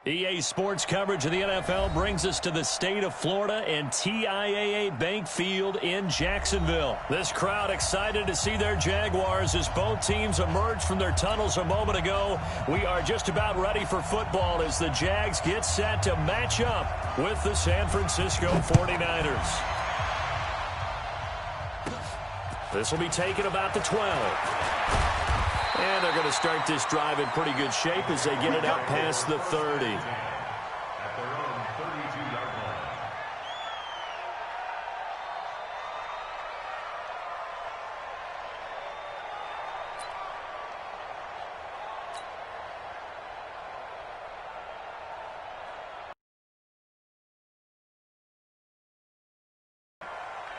EA Sports coverage of the NFL brings us to the state of Florida and TIAA Bank Field in Jacksonville. This crowd excited to see their Jaguars as both teams emerged from their tunnels a moment ago. We are just about ready for football as the Jags get set to match up with the San Francisco 49ers. This will be taken about the 12. And they're going to start this drive in pretty good shape as they get it out past the 30. At their own 32-yard line.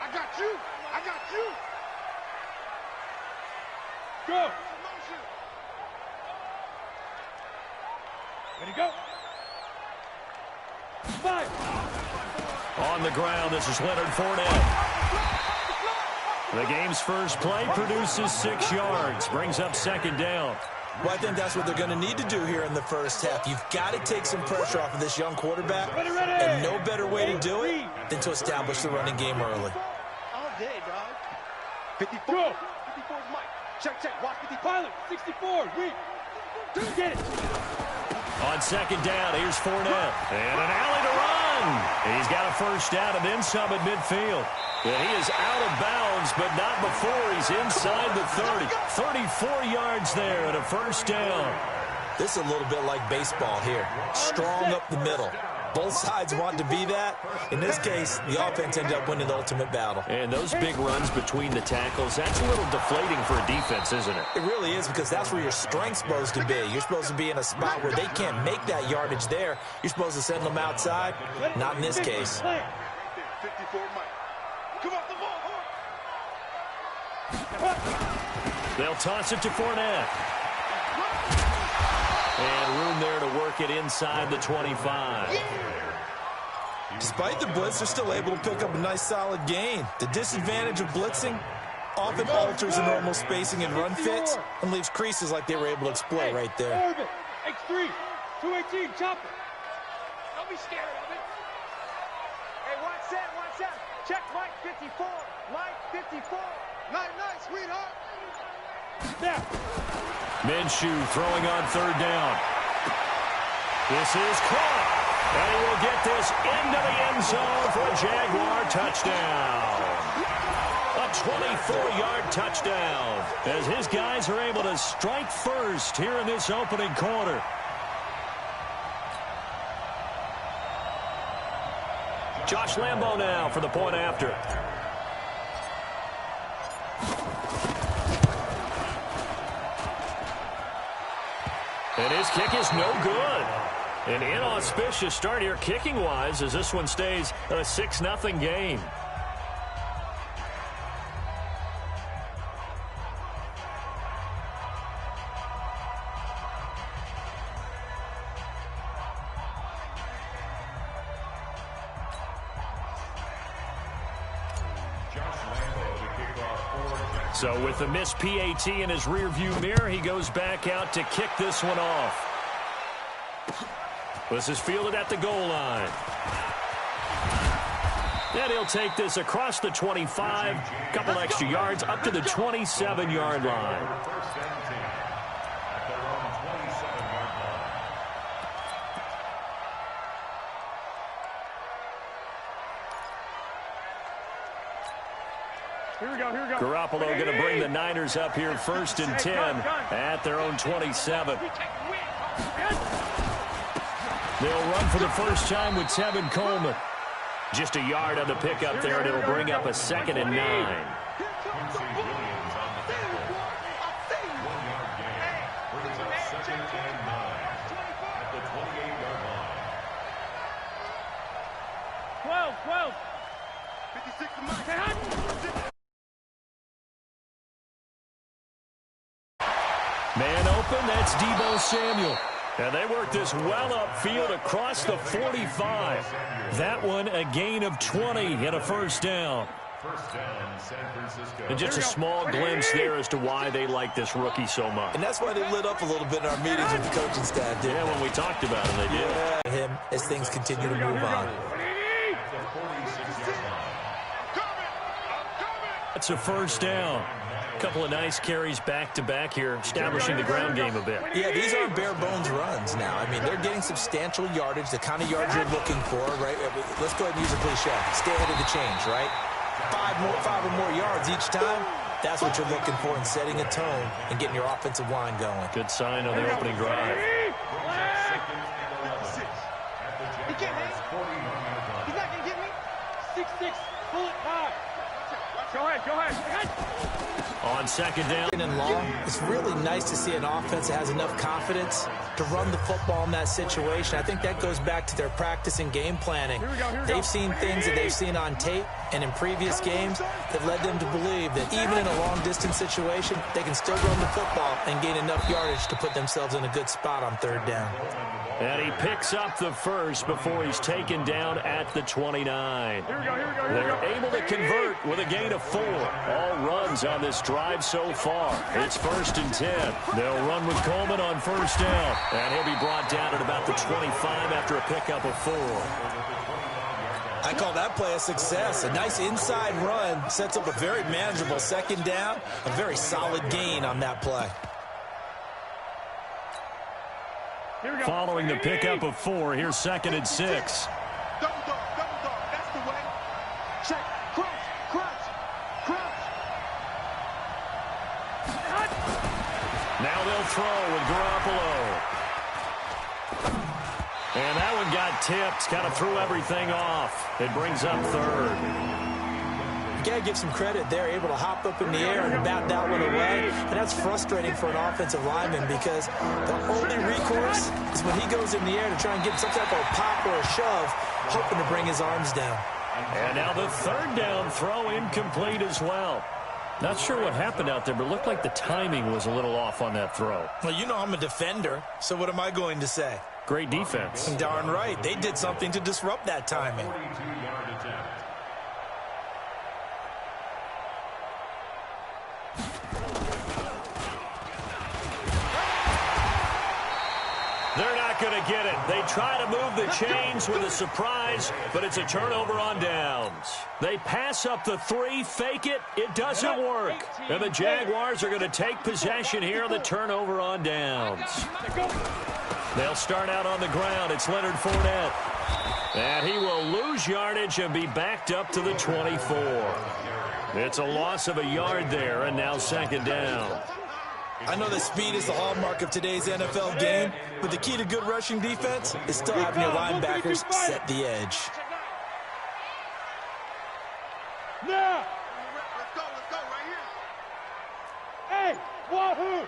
I got you. I got you. Go. Ready to go. Five. On the ground, this is Leonard Fournette. The game's first play produces 6 yards, brings up second down. Well, I think that's what they're going to need to do here in the first half. You've got to take some pressure off of this young quarterback, and no better way to do it than to establish the running game early. All day, dog. 54. 54 is Mike. Check. Watch 50. Pilot. 64. Read. Get it. On second down, here's Fournette. And an alley to run. He's got a first down and then some at midfield. And he is out of bounds, but not before he's inside the 30. 34 yards there and a first down. This is a little bit like baseball here. Strong up the middle. Both sides want to be that. In this case, the offense ended up winning the ultimate battle. And those big runs between the tackles, that's a little deflating for a defense, isn't it? It really is, because that's where your strength's supposed to be. You're supposed to be in a spot where they can't make that yardage there. You're supposed to send them outside. Not in this case. 54 Mike. Come off the ball. They'll toss it to Fournette. And room there to work it inside the 25. Despite the blitz, they're still able to pick up a nice solid gain. The disadvantage of blitzing often alters the normal spacing and run fits and leaves creases like they were able to exploit right there. X3, 218, chopper. Don't be scared of it. Hey, watch that. Check Mike 54. Mike 54. Nice, sweetheart. Now. Minshew throwing on third down. This is caught. And he will get this into the end zone for a Jaguar touchdown. A 24-yard touchdown as his guys are able to strike first here in this opening quarter. Josh Lambo now for the point after. And his kick is no good. An inauspicious start here kicking-wise as this one stays a 6-0 game. So with the missed PAT in his rearview mirror, he goes back out to kick this one off. This is fielded at the goal line. And he'll take this across the 25, couple extra yards up to the 27-yard line. Here we go. Garoppolo going to bring the Niners up here 1st and 10 at their own 27. They'll run for the first time with Tevin Coleman. Just a yard on the pickup there, and it'll bring up a 2nd and 9. Man open, that's Deebo Samuel. And they work this well upfield across the 45. That one a gain of 20 and a first down. First down, San Francisco. And just a small glimpse there as to why they like this rookie so much. And that's why they lit up a little bit in our meetings with the coaching staff, didn't Yeah, when we talked about him, they did. Yeah, him as things continue to move on. That's a first down. A couple of nice carries back-to-back here, establishing the ground game a bit. Yeah, these aren't bare-bones runs now. I mean, they're getting substantial yardage, the kind of yards you're looking for, right? Let's go ahead and use a cliche. Stay ahead of the change, right? Five or more yards each time. That's what you're looking for in setting a tone and getting your offensive line going. Good sign on the opening drive. He can't hang. He's not going to get me. 6'6", pull it high. Go ahead. On second down. And long, it's really nice to see an offense that has enough confidence to run the football in that situation. I think that goes back to their practice and game planning. They've seen things that they've seen on tape and in previous games that led them to believe that even in a long-distance situation, they can still run the football and gain enough yardage to put themselves in a good spot on third down. And he picks up the first before he's taken down at the 29. They're able to convert with a gain of 4. All runs on this drive so far. It's 1st and 10. They'll run with Coleman on first down. And he'll be brought down at about the 25 after a pickup of 4. I call that play a success. A nice inside run sets up a very manageable second down. A very solid gain on that play. Following the pickup of 4, here's 2nd and 6. Double dog. That's the way. Check. Crunch. Now they'll throw with Garoppolo. And that one got tipped. Kind of threw everything off. It brings up 3rd. You got to give some credit. They're able to hop up in the air and bat that one away. And that's frustrating for an offensive lineman because the only recourse is when he goes in the air to try and get some type of pop or a shove, hoping to bring his arms down. And now the 3rd down throw incomplete as well. Not sure what happened out there, but it looked like the timing was a little off on that throw. Well, you know I'm a defender, so what am I going to say? Great defense. Darn right. They did something to disrupt that timing. They're not going to get it. They try to move the chains with a surprise, but it's a turnover on downs. They pass up the 3, fake it. It doesn't work. And the Jaguars are going to take possession here on the turnover on downs. They'll start out on the ground. It's Leonard Fournette. And he will lose yardage and be backed up to the 24. It's a loss of a yard there, and now 2nd down. I know that speed is the hallmark of today's NFL game, but the key to good rushing defense is still having your linebackers set the edge. Now. Let's go right here. Hey, Wahoo.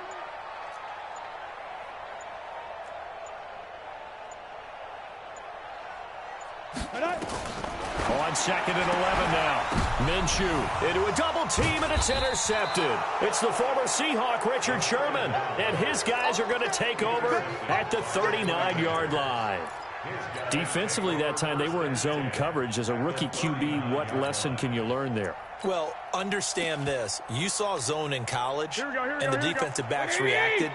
On 2nd and 11 now. Minshew into a double team, and it's intercepted. It's the former Seahawk, Richard Sherman, and his guys are going to take over at the 39-yard line. Defensively that time, they were in zone coverage. As a rookie QB, what lesson can you learn there? Well, understand this. You saw zone in college, and the defensive backs reacted,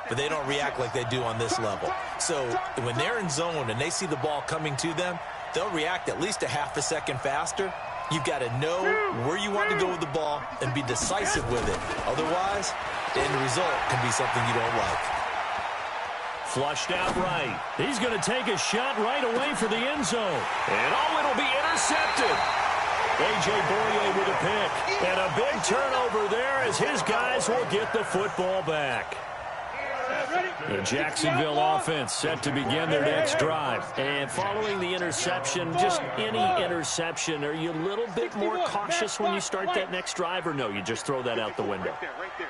but they don't react like they do on this level. So when they're in zone and they see the ball coming to them, they'll react at least a half a second faster. You've got to know where you want to go with the ball and be decisive with it. Otherwise, the end result can be something you don't like. Flushed out right. He's going to take a shot right away for the end zone. And it'll be intercepted. A.J. Boye with a pick. And a big turnover there as his guys will get the football back. The Jacksonville offense set to begin their next drive. And following the interception, just any interception, are you a little bit more cautious when you start that next drive, or no, you just throw that out the window?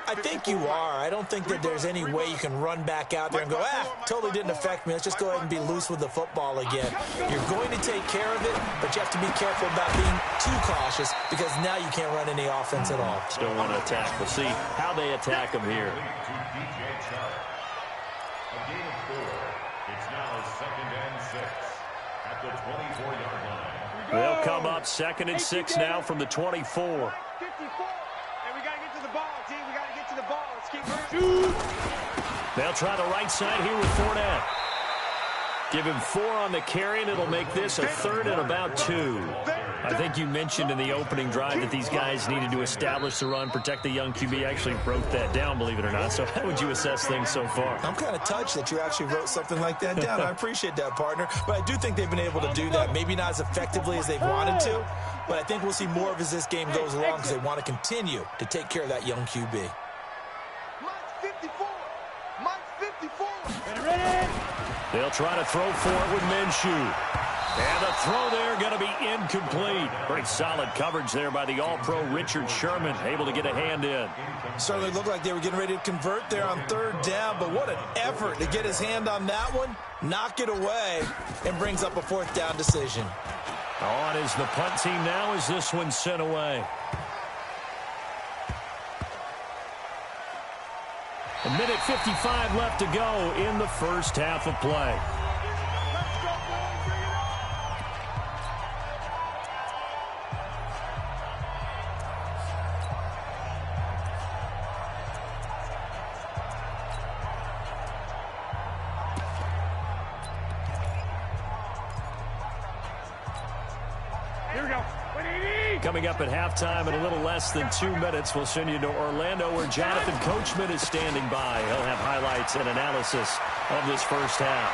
I think you are. I don't think that there's any way you can run back out there and go, totally didn't affect me. Let's just go ahead and be loose with the football again. You're going to take care of it, but you have to be careful about being too cautious because now you can't run any offense at all. Still want to attack. We'll see how they attack him here. They'll come up 2nd and 6 now from the 24. 54. And we got to get to the ball, team. We got to get to the ball. Let's keep moving. They'll try the right side here with Fournette. Give him 4 on the carry, and it'll make this a 3rd and about 2. I think you mentioned in the opening drive that these guys needed to establish the run, protect the young QB. I actually wrote that down, believe it or not. So how would you assess things so far? I'm kind of touched that you actually wrote something like that down. I appreciate that, partner. But I do think they've been able to do that. Maybe not as effectively as they've wanted to, but I think we'll see more of as this game goes along because they want to continue to take care of that young QB. Mike 54. Mike 54. Ready? They'll try to throw for it with Minshew. And the throw there going to be incomplete. Pretty solid coverage there by the All-Pro Richard Sherman, able to get a hand in. Certainly looked like they were getting ready to convert there on 3rd down, but what an effort to get his hand on that one, knock it away, and brings up a 4th down decision. On is the punt team now as this one's sent away. A minute 55 left to go in the first half of play. Here we go. Coming up at halftime in a little less than 2 minutes, we'll send you to Orlando where Jonathan Coachman is standing by. He'll have highlights and analysis of this first half.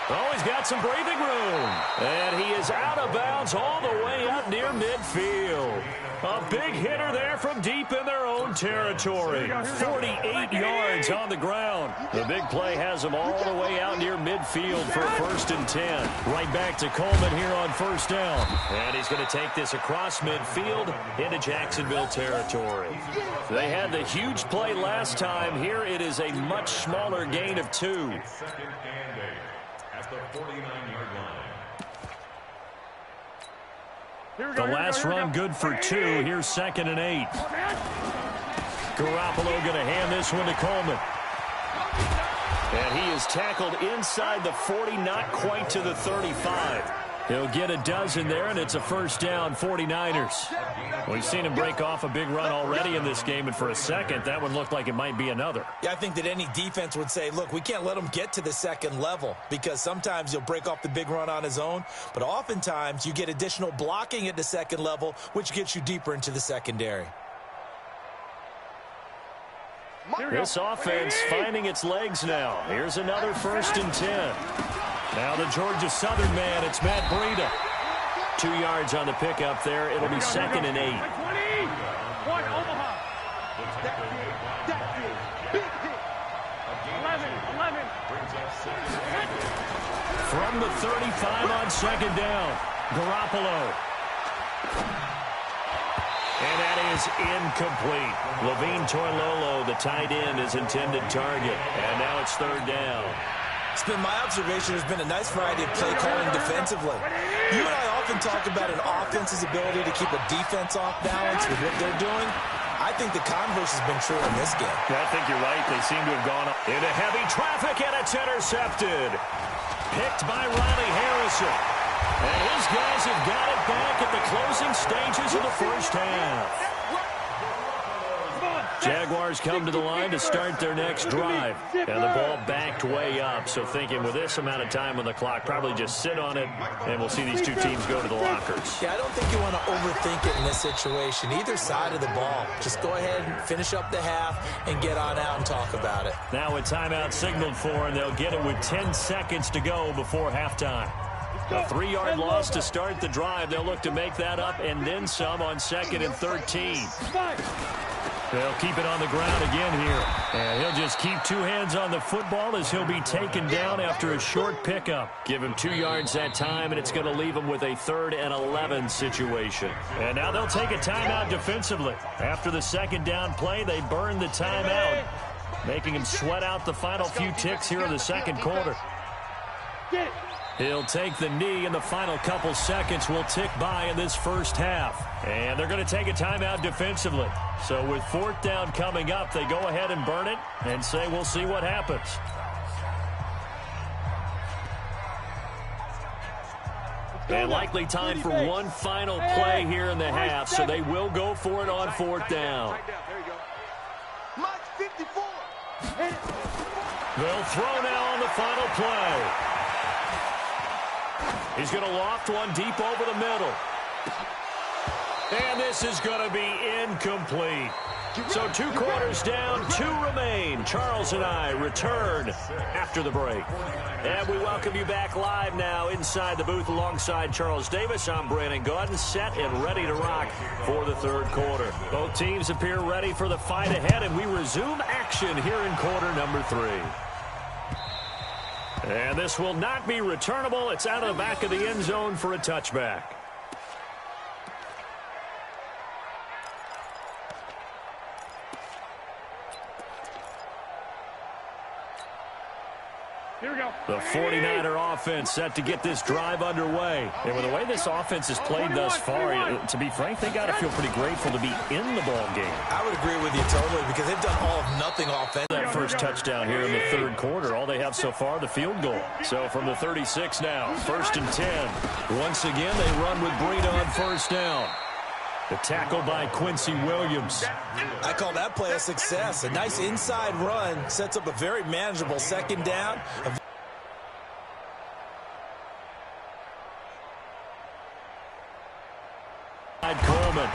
Oh, he's got some breathing room. And he is out of bounds all the way up near midfield. A big hitter there from deep in their own territory. 48 yards on the ground. The big play has him all the way out near midfield for 1st and 10. Right back to Coleman here on 1st down. And he's going to take this across midfield into Jacksonville territory. They had the huge play last time. Here it is a much smaller gain of 2. 2nd and 8 at the 49-yard line. The last run good for 2. Here's 2nd and 8. Garoppolo going to hand this one to Coleman. And he is tackled inside the 40, not quite to the 35. He'll get a dozen there, and it's a 1st down, 49ers. We've seen him break off a big run already in this game, and for a second, that one looked like it might be another. Yeah, I think that any defense would say, look, we can't let him get to the 2nd level because sometimes he'll break off the big run on his own, but oftentimes you get additional blocking at the 2nd level, which gets you deeper into the secondary. This offense finding its legs now. Here's another 1st and 10. Now the Georgia Southern man, it's Matt Breida. 2 yards on the pickup there. It'll be 2nd and 8. 20. 1 Omaha. That's it. Big hit. 11. From the 35 on 2nd down. Garoppolo. And that is incomplete. Levine Toilolo, the tight end, is intended target. And now it's 3rd down. It's been my observation there's been a nice variety of play calling defensively. You and I often talk about an offense's ability to keep a defense off balance with what they're doing. I think the converse has been true in this game. Yeah, I think you're right. They seem to have gone into heavy traffic, and it's intercepted. Picked by Riley Harrison. And his guys have got it back at the closing stages of the first half. Jaguars come to the line to start their next drive. And the ball backed way up. So thinking with this amount of time on the clock, probably just sit on it, and we'll see these two teams go to the lockers. Yeah, I don't think you want to overthink it in this situation. Either side of the ball. Just go ahead and finish up the half and get on out and talk about it. Now a timeout signaled for, and they'll get it with 10 seconds to go before halftime. A 3-yard loss to start the drive. They'll look to make that up and then some on 2nd and 13. They'll keep it on the ground again here. And he'll just keep 2 hands on the football as he'll be taken down after a short pickup. Give him 2 yards that time, and it's going to leave him with a 3rd and 11 situation. And now they'll take a timeout defensively. After the 2nd down play, they burn the timeout, making him sweat out the final few ticks here in the 2nd quarter. He'll take the knee, and the final couple seconds will tick by in this first half. And they're going to take a timeout defensively. So with 4th down coming up, they go ahead and burn it and say we'll see what happens. And likely time for one final play here in the half, so they will go for it on 4th down. There you go. Mike 54. They'll throw now on the final play. He's going to loft one deep over the middle. And this is going to be incomplete. So 2 quarters down, 2 remain. Charles and I return after the break. And we welcome you back live now inside the booth alongside Charles Davis. I'm Brandon Gaudin, set and ready to rock for the 3rd quarter. Both teams appear ready for the fight ahead, and we resume action here in quarter number 3. And this will not be returnable. It's out of the back of the end zone for a touchback. Here we go. The 49er offense set to get this drive underway. And with the way this offense has played thus far, to be frank, they got to feel pretty grateful to be in the ball game. I would agree with you totally because they've done all of nothing offense. That first touchdown here in the 3rd quarter, all they have so far, the field goal. So from the 36 now, 1st and 10. Once again, they run with Breida on 1st down. The tackle by Quincy Williams. I call that play a success. A nice inside run sets up a very manageable 2nd down. Coleman.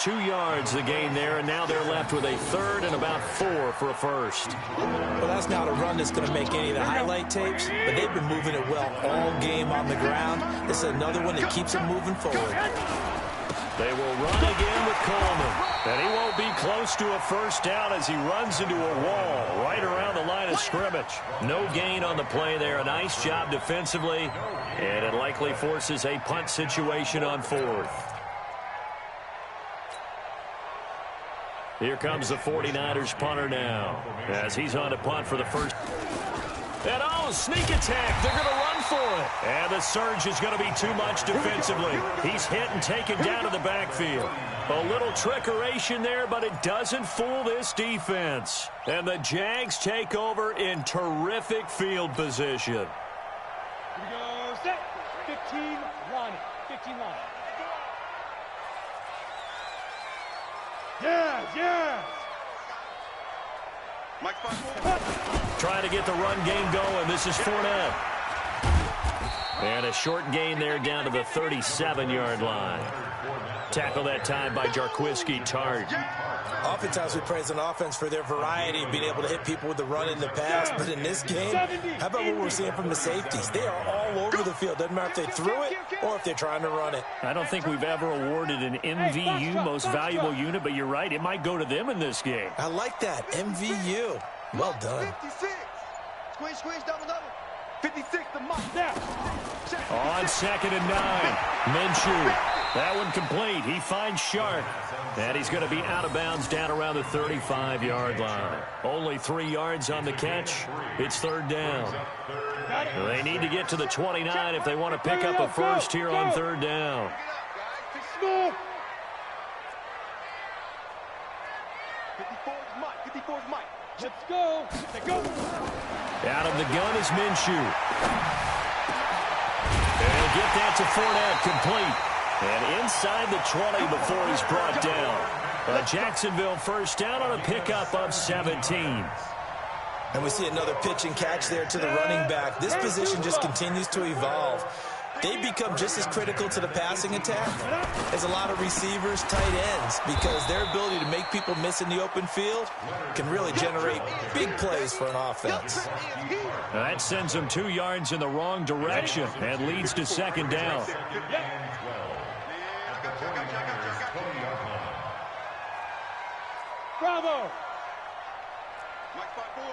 2 yards the gain there, and now they're left with a 3rd and about 4 for a 1st. Well, that's not a run that's going to make any of the highlight tapes, but they've been moving it well all game on the ground. This is another one that keeps them moving forward. They will run again with Coleman. And he won't be close to a 1st down as he runs into a wall right around the line of scrimmage. No gain on the play there. A nice job defensively. And it likely forces a punt situation on 4th. Here comes the 49ers punter now as he's on to punt for the 1st. And sneak attack. They're going to run for it. And the surge is going to be too much defensively. He's hit and taken down to the backfield. A little trickeration there, but it doesn't fool this defense. And the Jags take over in terrific field position. Here we go, set. 15 line. 15 line. Yes. Mike 5-4. Trying to get the run game going. This is Fournette. And a short gain there down to the 37-yard line. Tackle that time by Jarquiski Tart. Oftentimes we praise an offense for their variety of being able to hit people with the run in the pass. But in this game, how about what we're seeing from the safeties? They are all over the field. Doesn't matter if they threw it or if they're trying to run it. I don't think we've ever awarded an MVU, most valuable unit, but you're right. It might go to them in this game. I like that. MVU. Well done. 56. Squeeze, double. 56 to Mike. Now. On 2nd and 9. Minshew. That one complete. He finds Sharp. And he's going to be out of bounds down around the 35-yard line. Only 3 yards on the catch. It's 3rd down. They need to get to the 29 if they want to pick up a 1st here on 3rd down. 54 is Mike. Let's go. Out of the gun is Minshew. And he'll get that to Fournette, complete. And inside the 20 before he's brought down. Jacksonville 1st down on a pickup of 17. And we see another pitch and catch there to the running back. This position just continues to evolve. They become just as critical to the passing attack as a lot of receivers, tight ends, because their ability to make people miss in the open field can really generate big plays for an offense. That sends them 2 yards in the wrong direction and leads to 2nd down. Bravo! Mike 5-4.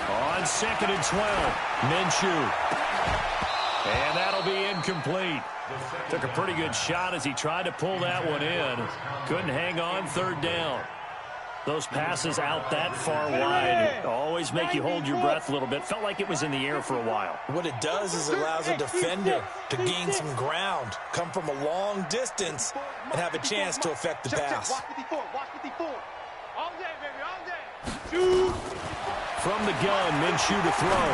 On 2nd and 12, Minshew. And that'll be incomplete. Took a pretty good shot as he tried to pull that one in. Couldn't hang on, 3rd down. Those passes out that far wide always make you hold your breath a little bit. Felt like it was in the air for a while. What it does is it allows a defender to gain some ground, come from a long distance, and have a chance to affect the pass. Watch 54. All day, baby, all day. Shoot. From the gun, Minshew to throw.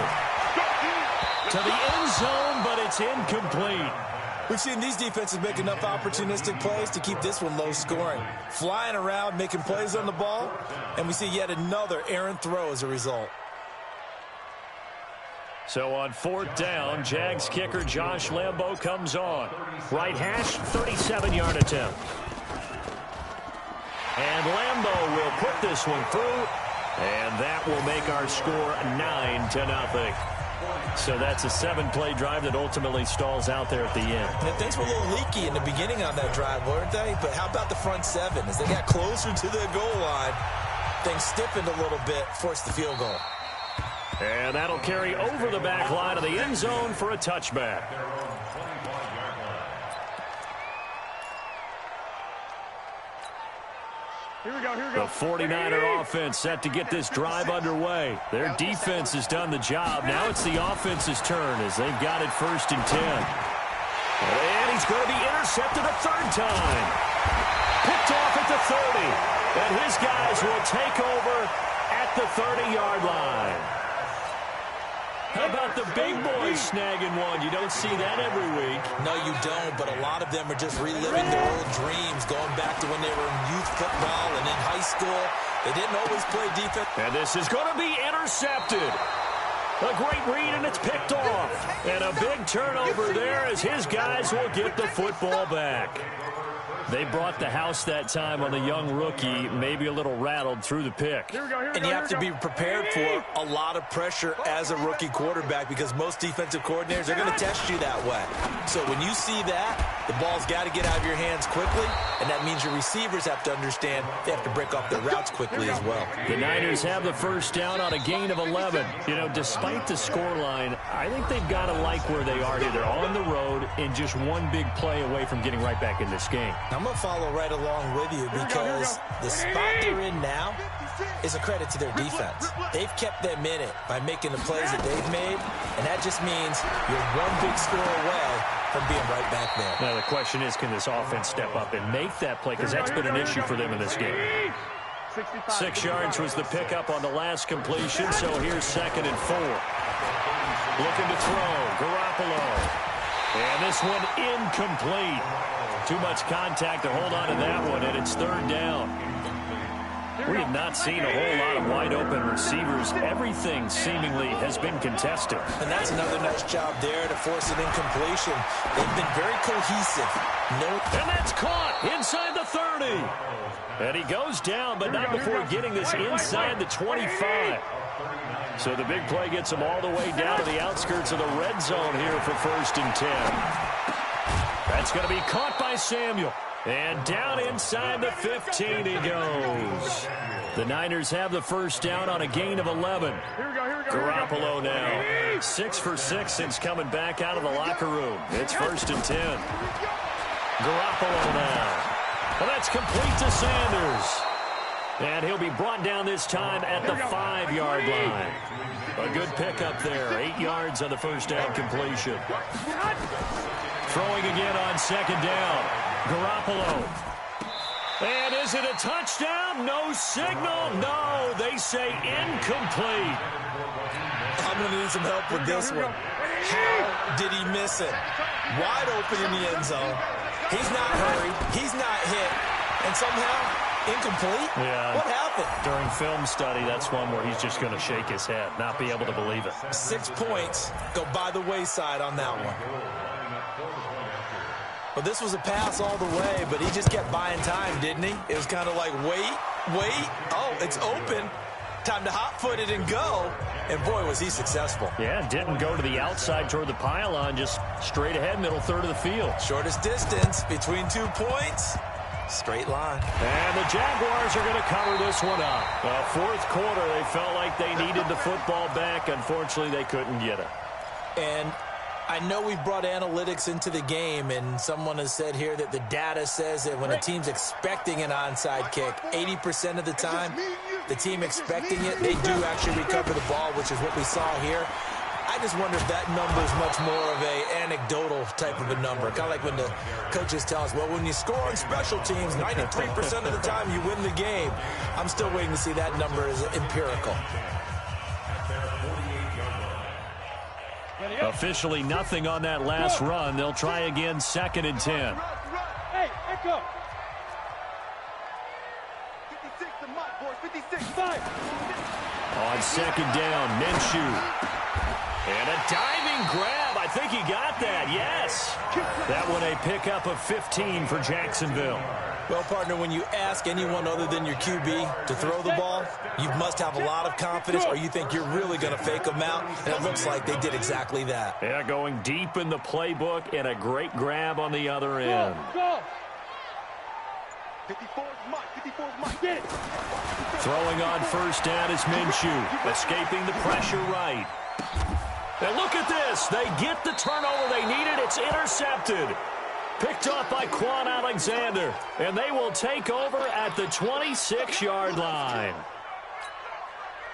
To the end zone, but it's incomplete. We've seen these defenses make enough opportunistic plays to keep this one low scoring. Flying around, making plays on the ball, and we see yet another errant throw as a result. So on 4th down, Jags kicker Josh Lambo comes on. Right hash, 37-yard attempt. And Lambo will put this one through, and that will make our score 9-0. So that's a 7-play drive that ultimately stalls out there at the end. And things were a little leaky in the beginning on that drive, weren't they? But how about the front 7? As they got closer to the goal line, things stiffened a little bit, forced the field goal. And that'll carry over the back line of the end zone for a touchback. Here we go, here we go. The 49er offense set to get this drive underway. Their defense has done the job. Now it's the offense's turn as they've got it 1st and 10. And he's going to be intercepted a 3rd time. Picked off at the 30. And his guys will take over at the 30-yard line. How about the big boys snagging one? You don't see that every week. No, you don't, but a lot of them are just reliving their old dreams, going back to when they were in youth football and in high school. They didn't always play defense. And this is going to be intercepted. A great read, and it's picked off. And a big turnover there as his guys will get the football back. They brought the house that time on the young rookie, maybe a little rattled through the pick. And you have to be prepared for a lot of pressure as a rookie quarterback because most defensive coordinators are going to test you that way. So when you see that, the ball's got to get out of your hands quickly, and that means your receivers have to understand they have to break off their routes quickly as well. The Niners have the 1st down on a gain of 11. You know, despite the scoreline, I think they've got to like where they are here. They're on the road and just one big play away from getting right back in this game. I'm going to follow right along with you because the spot they're in now is a credit to their defense. They've kept them in it by making the plays that they've made, and that just means you're one big score away from being right back there. Now the question is, can this offense step up and make that play? Because that's been an issue for them in this game. 6 yards was the pickup on the last completion, so here's 2nd and 4. Looking to throw, Garoppolo. And this one incomplete. Too much contact to hold on to that one, and it's 3rd down. We have not seen a whole lot of wide-open receivers. Everything seemingly has been contested. And that's another nice job there to force an incompletion. They've been very cohesive. And that's caught inside the 30. And he goes down, but not before getting this inside the 25. So the big play gets him all the way down to the outskirts of the red zone here for 1st and 10. That's going to be caught by Samuel. And down inside the 15 he goes. The Niners have the 1st down on a gain of 11. Garoppolo now. 6 for 6 since coming back out of the locker room. It's 1st and 10. Garoppolo now. Well, that's complete to Sanders. And he'll be brought down this time at the 5-yard line. A good pickup there. 8 yards on the 1st down completion. Throwing again on 2nd down. Garoppolo. And is it a touchdown? No signal. No, they say incomplete. I'm going to need some help with this one. How did he miss it? Wide open in the end zone. He's not hurried. He's not hit. And somehow incomplete? Yeah. What happened? During film study, that's one where he's just going to shake his head, not be able to believe it. 6 points go by the wayside on that one. Well, this was a pass all the way, but he just kept buying time, didn't he? It was kind of like, wait. Oh, it's open. Time to hot-foot it and go. And, boy, was he successful. Yeah, didn't go to the outside toward the pylon, just straight ahead, middle third of the field. Shortest distance between 2 points. Straight line. And the Jaguars are going to cover this one up. 4th quarter, they felt like they needed the football back. Unfortunately, they couldn't get it. And I know we've brought analytics into the game, and someone has said here that the data says that when a team's expecting an onside kick, 80% of the time, the team expecting it, they do actually recover the ball, which is what we saw here. I just wonder if that number is much more of a anecdotal type of a number. Kind of like when the coaches tell us, well, when you score on special teams, 93% of the time you win the game. I'm still waiting to see that number as empirical. Officially nothing on that last run. They'll try again, 2nd and 10. Hey, echo. 56 to Mike, boys. 56. 5. On 2nd down, Minshew. And a diving grab. I think he got that. Yes. That one a pickup of 15 for Jacksonville. Well, partner, when you ask anyone other than your QB to throw the ball, you must have a lot of confidence or you think you're really going to fake them out, and it looks like they did exactly that. Yeah, going deep in the playbook and a great grab on the other end. Go. 54's Mike. 54's Mike. Get it. Throwing on 1st down is Minshew, escaping the pressure right. And look at this. They get the turnover they needed. It's intercepted. Picked off by Quan Alexander. And they will take over at the 26-yard line.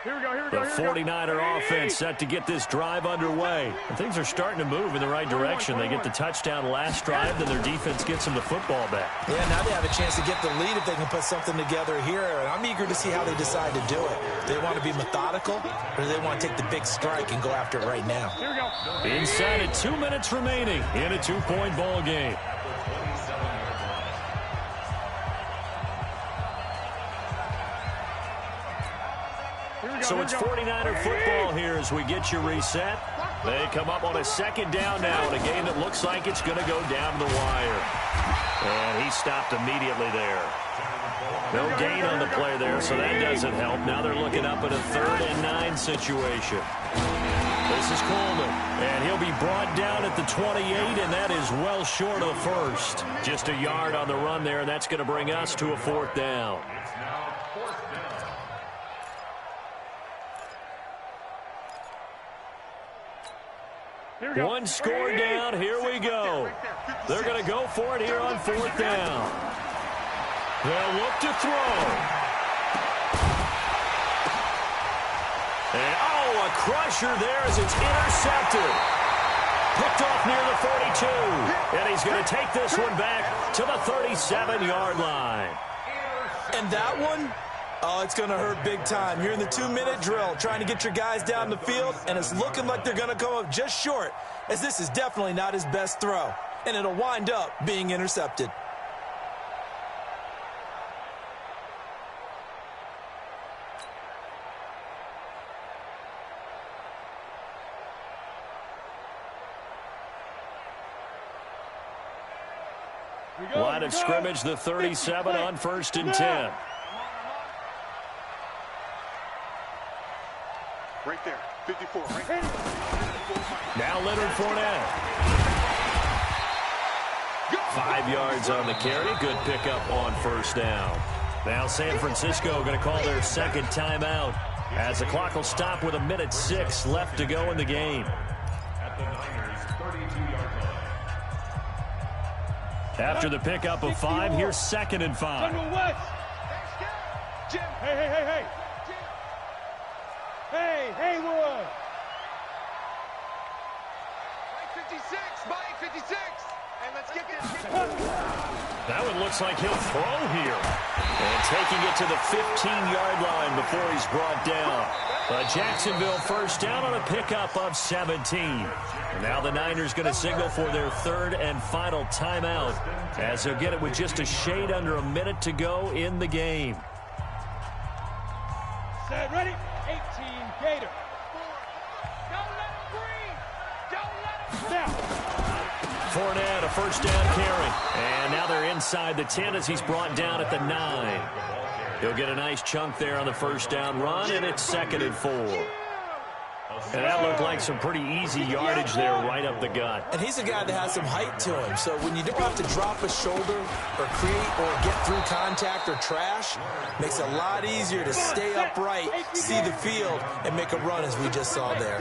Here we go. The 49er offense set to get this drive underway. And things are starting to move in the right direction. They get the touchdown last drive, then their defense gets them the football back. Yeah, now they have a chance to get the lead if they can put something together here. And I'm eager to see how they decide to do it. Do they want to be methodical, or do they want to take the big strike and go after it right now? Here we go. Inside of 2 minutes remaining in a 2-point ball game. So it's 49er football here as we get you reset. They come up on a 2nd down now in a game that looks like it's going to go down to the wire. And he stopped immediately there. No gain on the play there, so that doesn't help. Now they're looking up at a 3rd and 9 situation. This is Coleman, and he'll be brought down at the 28, and that is well short of the 1st. Just a yard on the run there, and that's going to bring us to a 4th down. One score down. Here we go. They're going to go for it here on 4th down. They'll look to throw. And, a crusher there as it's intercepted. Picked off near the 42. And he's going to take this one back to the 37-yard line. And that one? Oh, it's going to hurt big time. You're in the 2-minute drill trying to get your guys down the field, and it's looking like they're going to come up just short, as this is definitely not his best throw, and it'll wind up being intercepted. Line of scrimmage, the 37 on 1st and 10. Right there, 54. Right there. Now Leonard Fournette. 5 yards on the carry. Good pickup on 1st down. Now San Francisco going to call their 2nd timeout as the clock will stop with 1:06 left to go in the game. At the Niners' 32-yard line. After the pickup of 5, here's 2nd and 5. Jim. Hey. Hey, Leroy. Mike 56, Mike 56. And let's get this. That one looks like he'll throw here. And taking it to the 15-yard line before he's brought down. A Jacksonville 1st down on a pickup of 17. And now the Niners going to signal for their 3rd and final timeout as they'll get it with just a shade under a minute to go in the game. Set, ready? 18, Gator. Don't let him breathe. Don't let him Fournette, a 1st down carry. And now they're inside the 10 as he's brought down at the 9. He'll get a nice chunk there on the 1st down run, and it's 2nd and 4. And that looked like some pretty easy yardage there right up the gut. And he's a guy that has some height to him, so when you don't have to drop a shoulder or create or get through contact or trash, makes it a lot easier to stay upright, see the field, and make a run as we just saw there.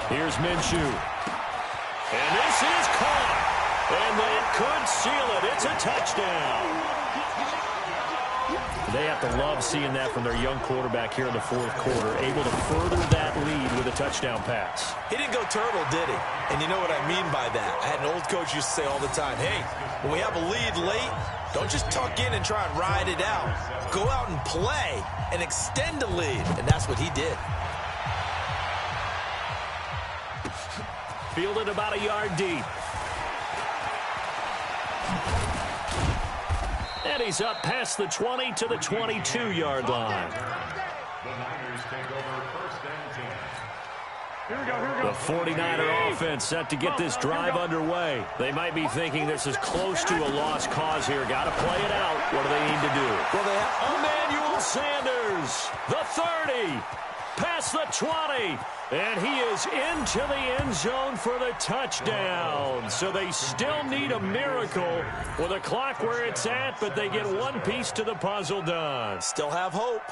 Here's Minshew. And this is caught. And that could seal it. It's a touchdown. They have to love seeing that from their young quarterback here in the 4th quarter, able to further that lead with a touchdown pass. He didn't go turtle, did he? And you know what I mean by that. I had an old coach used to say all the time, hey, when we have a lead late, Don't just tuck in and try and ride it out. Go out and play and extend the lead, and that's what he did. Fielded about a yard deep. And he's up past the 20 to the 22-yard line. The Niners take over first and 10. Here we go. The 49er offense set to get this drive underway. They might be thinking this is close to a lost cause here. Got to play it out. What do they need to do? Well, they have Emmanuel Sanders, the 30, past the 20, and he is into the end zone for the touchdown. So they still need a miracle with a clock where it's at, but they get one piece to the puzzle done. still have hope.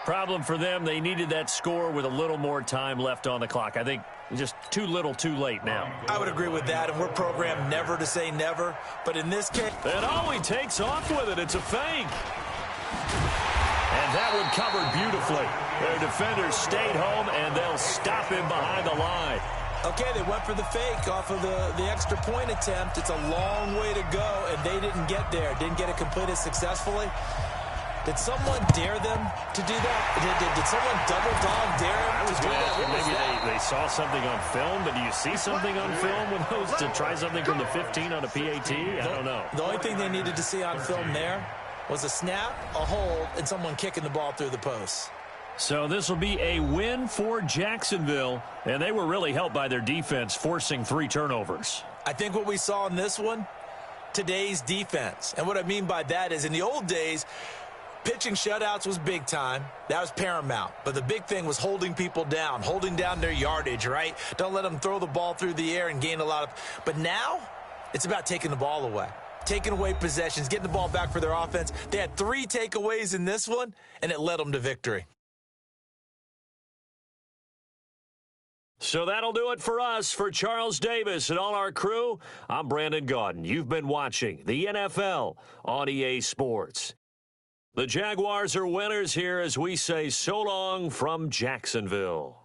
Problem for them, they needed that score with a little more time left on the clock. I think just too little too late now. I would agree with that, and we're programmed never to say never. But in this case, And he takes off with it. It's a fake. And that one covered beautifully. Their defenders stayed home, and they'll stop him behind the line. okay, they went for the fake off of the extra point attempt. It's a long way to go, and they didn't get there. Didn't get it completed successfully. Did someone dare them to do that? Did someone double dog dare them to do that? What was Maybe that? they saw something on film, but do you see something on film with those to try something from the 15 on a PAT? I don't know. The only thing they needed to see on film there was a snap, a hold, and someone kicking the ball through the post. So this will be a win for Jacksonville, and they were really helped by their defense forcing 3 turnovers. I think what we saw in this one, today's defense. And what I mean by that is in the old days, pitching shutouts was big time. That was paramount. But the big thing was holding people down, holding down their yardage, right? Don't let them throw the ball through the air and gain a lot of. But now it's about taking the ball away, taking away possessions, getting the ball back for their offense. They had 3 takeaways in this one, and it led them to victory. So that'll do it for us. For Charles Davis and all our crew, I'm Brandon Gaudin. You've been watching the NFL on EA Sports. The Jaguars are winners here as we say so long from Jacksonville.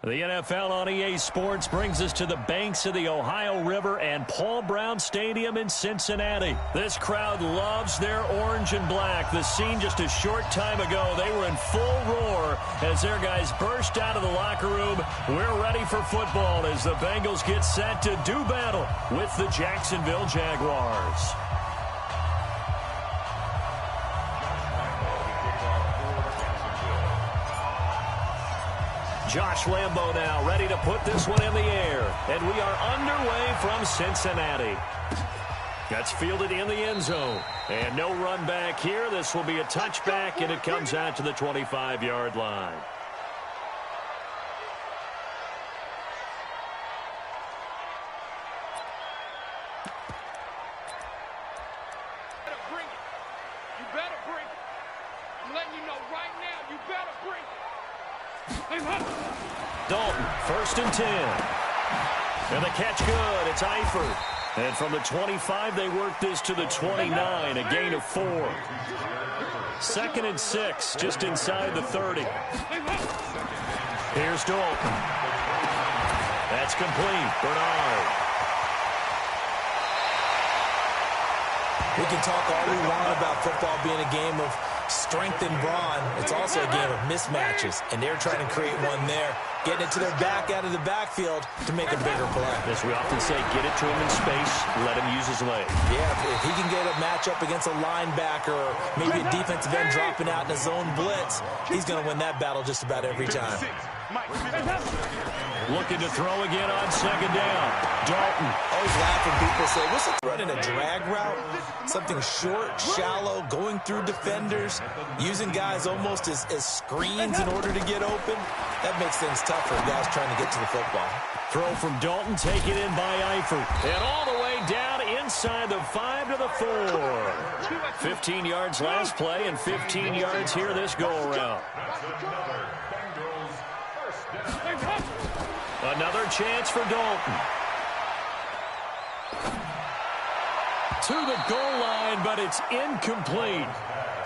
The NFL on EA Sports brings us to the banks of the Ohio River and Paul Brown Stadium in Cincinnati. This crowd loves their orange and black. The scene just a short time ago, they were in full roar as their guys burst out of the locker room. We're ready for football as the Bengals get set to do battle with the Jacksonville Jaguars. Josh Lambo now ready to put this one in the air. And we are underway from Cincinnati. That's fielded in the end zone. And no run back here. This will be a touchback, and it comes out to the 25-yard line. You better bring it. I'm letting you know right now, you better bring it. Dalton, 1st and 10. And the catch good. It's Eifert. And from the 25, they work this to the 29, a gain of 4. 2nd and 6, just inside the 30. Here's Dalton. That's complete. Bernard. We can talk all we want about football being a game of strength and brawn. It's also a game of mismatches, and they're trying to create one there, getting it to their back out of the backfield to make a bigger play. As we often say, get it to him in space, let him use his leg. Yeah, if he can get a matchup against a linebacker or maybe a defensive end dropping out in a zone blitz, he's going to win that battle just about every time. Looking to throw again on 2nd down. Dalton. Always laugh when people say, what's it running a drag route? Something short, shallow, going through defenders, using guys almost as screens in order to get open. That makes things tough for guys trying to get to the football. Throw from Dalton, taken in by Eifert. And all the way down inside the 5 to the 4. 15 yards last play and 15 yards here this go-around. Another chance for Dalton. To the goal line, but it's incomplete.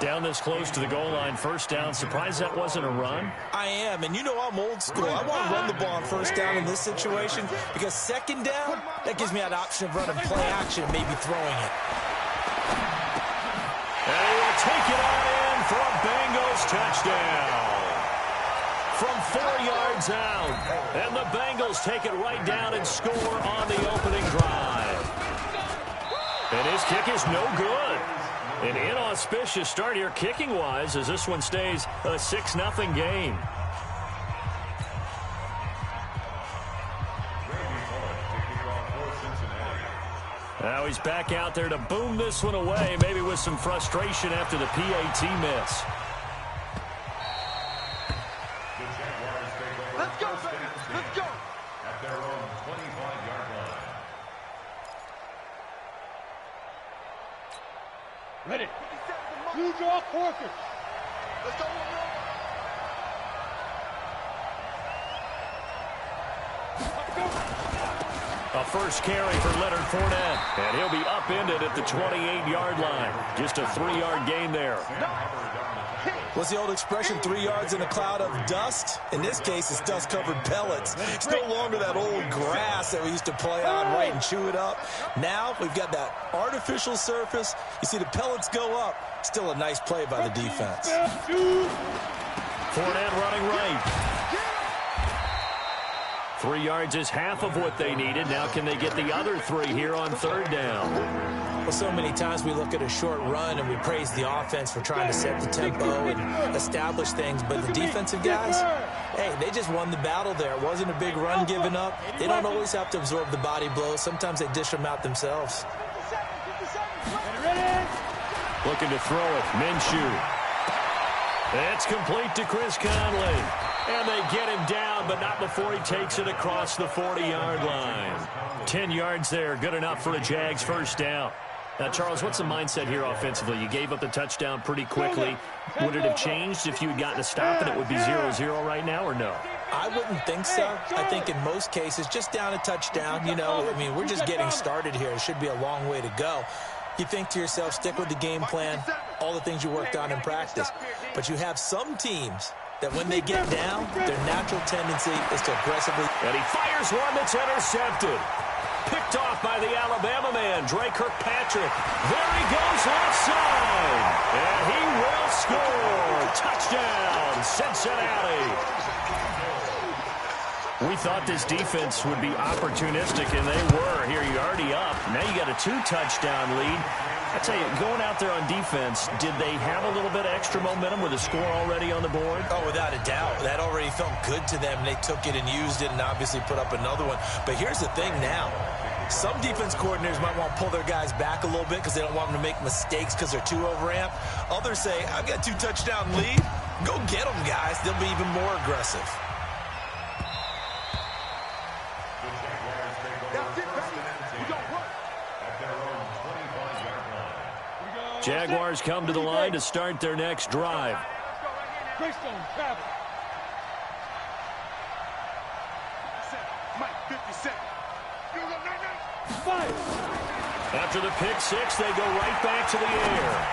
Down this close to the goal line, 1st down. Surprised that wasn't a run? I am, and you know I'm old school. I want to run the ball on 1st down in this situation because 2nd down, that gives me that option of running play action and maybe throwing it. And he will take it on in for a Bengals touchdown. From 4 yards out. And the Bengals take it right down and score on the opening drive. And his kick is no good. An inauspicious start here kicking-wise as this one stays a 6-0 game. Now he's back out there to boom this one away, maybe with some frustration after the PAT miss. Let's go, baby. Let's go. At their own 25-yard line. Ready. Blue draw Corker. Let's go. A first carry for Leonard Fournette. And he'll be upended at the 28-yard line. Just a 3-yard gain there. What's the old expression, 3 yards in a cloud of dust? In this case, it's dust-covered pellets. It's no longer that old grass that we used to play on, right, and chew it up. Now we've got that artificial surface. You see the pellets go up. Still a nice play by the defense. Fournette running right. 3 yards is half of what they needed. Now can they get the other 3 here on 3rd down? Well, so many times we look at a short run and we praise the offense for trying to set the tempo and establish things. But the defensive guys, hey, they just won the battle there. It wasn't a big run given up. They don't always have to absorb the body blows. Sometimes they dish them out themselves. Looking to throw it. Minshew. It's complete to Chris Conley. And they get him down, but not before he takes it across the 40-yard line. 10 yards there, good enough for a Jags 1st down. Now, Charles, what's the mindset here offensively? You gave up the touchdown pretty quickly. Would it have changed if you had gotten a stop and it would be 0-0 right now, or no? I wouldn't think so. I think in most cases, just down a touchdown, you know, I mean, we're just getting started here. It should be a long way to go. You think to yourself, stick with the game plan, all the things you worked on in practice. But you have some teams that when they get down, their natural tendency is to aggressively. And he fires one that's intercepted. Picked off by the Alabama man, Dre Kirkpatrick. There he goes left side. And he will score. Touchdown, Cincinnati. We thought this defense would be opportunistic, and they were. Here, you're already up. Now you got a 2-touchdown lead. I tell you, going out there on defense, did they have a little bit of extra momentum with a score already on the board? Oh, without a doubt. That already felt good to them. They took it and used it and obviously put up another one. But here's the thing now. Some defense coordinators might want to pull their guys back a little bit because they don't want them to make mistakes because they're too overamped. Others say, I've got a 2-touchdown lead. Go get them, guys. They'll be even more aggressive. Jaguars come to the line to start their next drive. Greystone, travel. Mike, 57. After the pick six, they go right back to the air.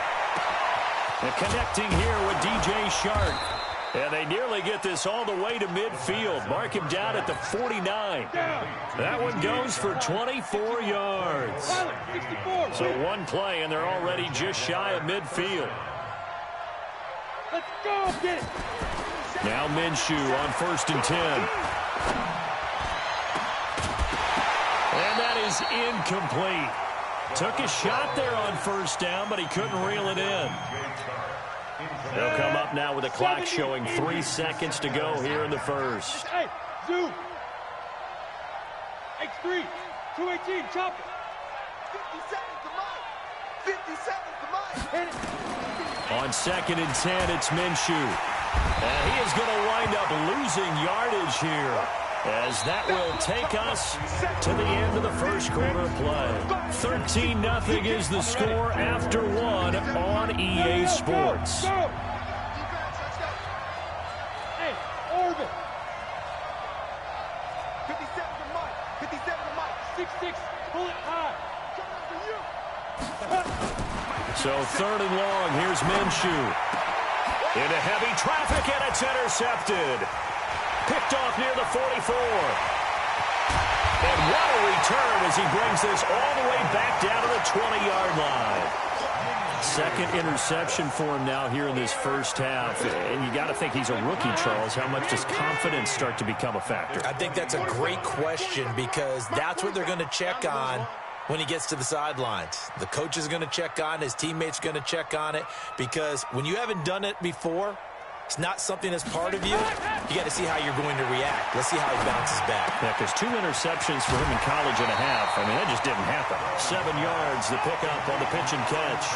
And connecting here with DJ Shark. And they nearly get this all the way to midfield. Mark him down at the 49. That one goes for 24 yards. So one play, and they're already just shy of midfield. Let's go, get it. Now Minshew on 1st and 10. And that is incomplete. Took a shot there on 1st down, but he couldn't reel it in. They'll come up now with a clock showing 3 seconds to go here in the first. Hey, zoom. X3, 218, chop it. 50 seconds to Mike. Hit it. On 2nd and 10, it's Minshew. And he is going to wind up losing yardage here, as that will take us to the end of the first quarter of play. 13-0 is the score after one on EA Sports. Hey, Orbit. 57 to Mike. 57 to Mike. 6-6, pull it high. So 3rd and long, here's Minshew. Into heavy traffic, and it's intercepted. Picked off near the 44. And what a return as he brings this all the way back down to the 20-yard line. 2nd interception for him now here in this first half. And you got to think he's a rookie, Charles. How much does confidence start to become a factor? I think that's a great question because that's what they're going to check on when he gets to the sidelines. The coach is going to check on, his teammates are going to check on it, because when you haven't done it before, it's not something that's part of you. You got to see how you're going to react. Let's see how he bounces back. Yeah, because 2 interceptions for him in college and a half. I mean, that just didn't happen. 7 yards, the pickup on the pitch and catch.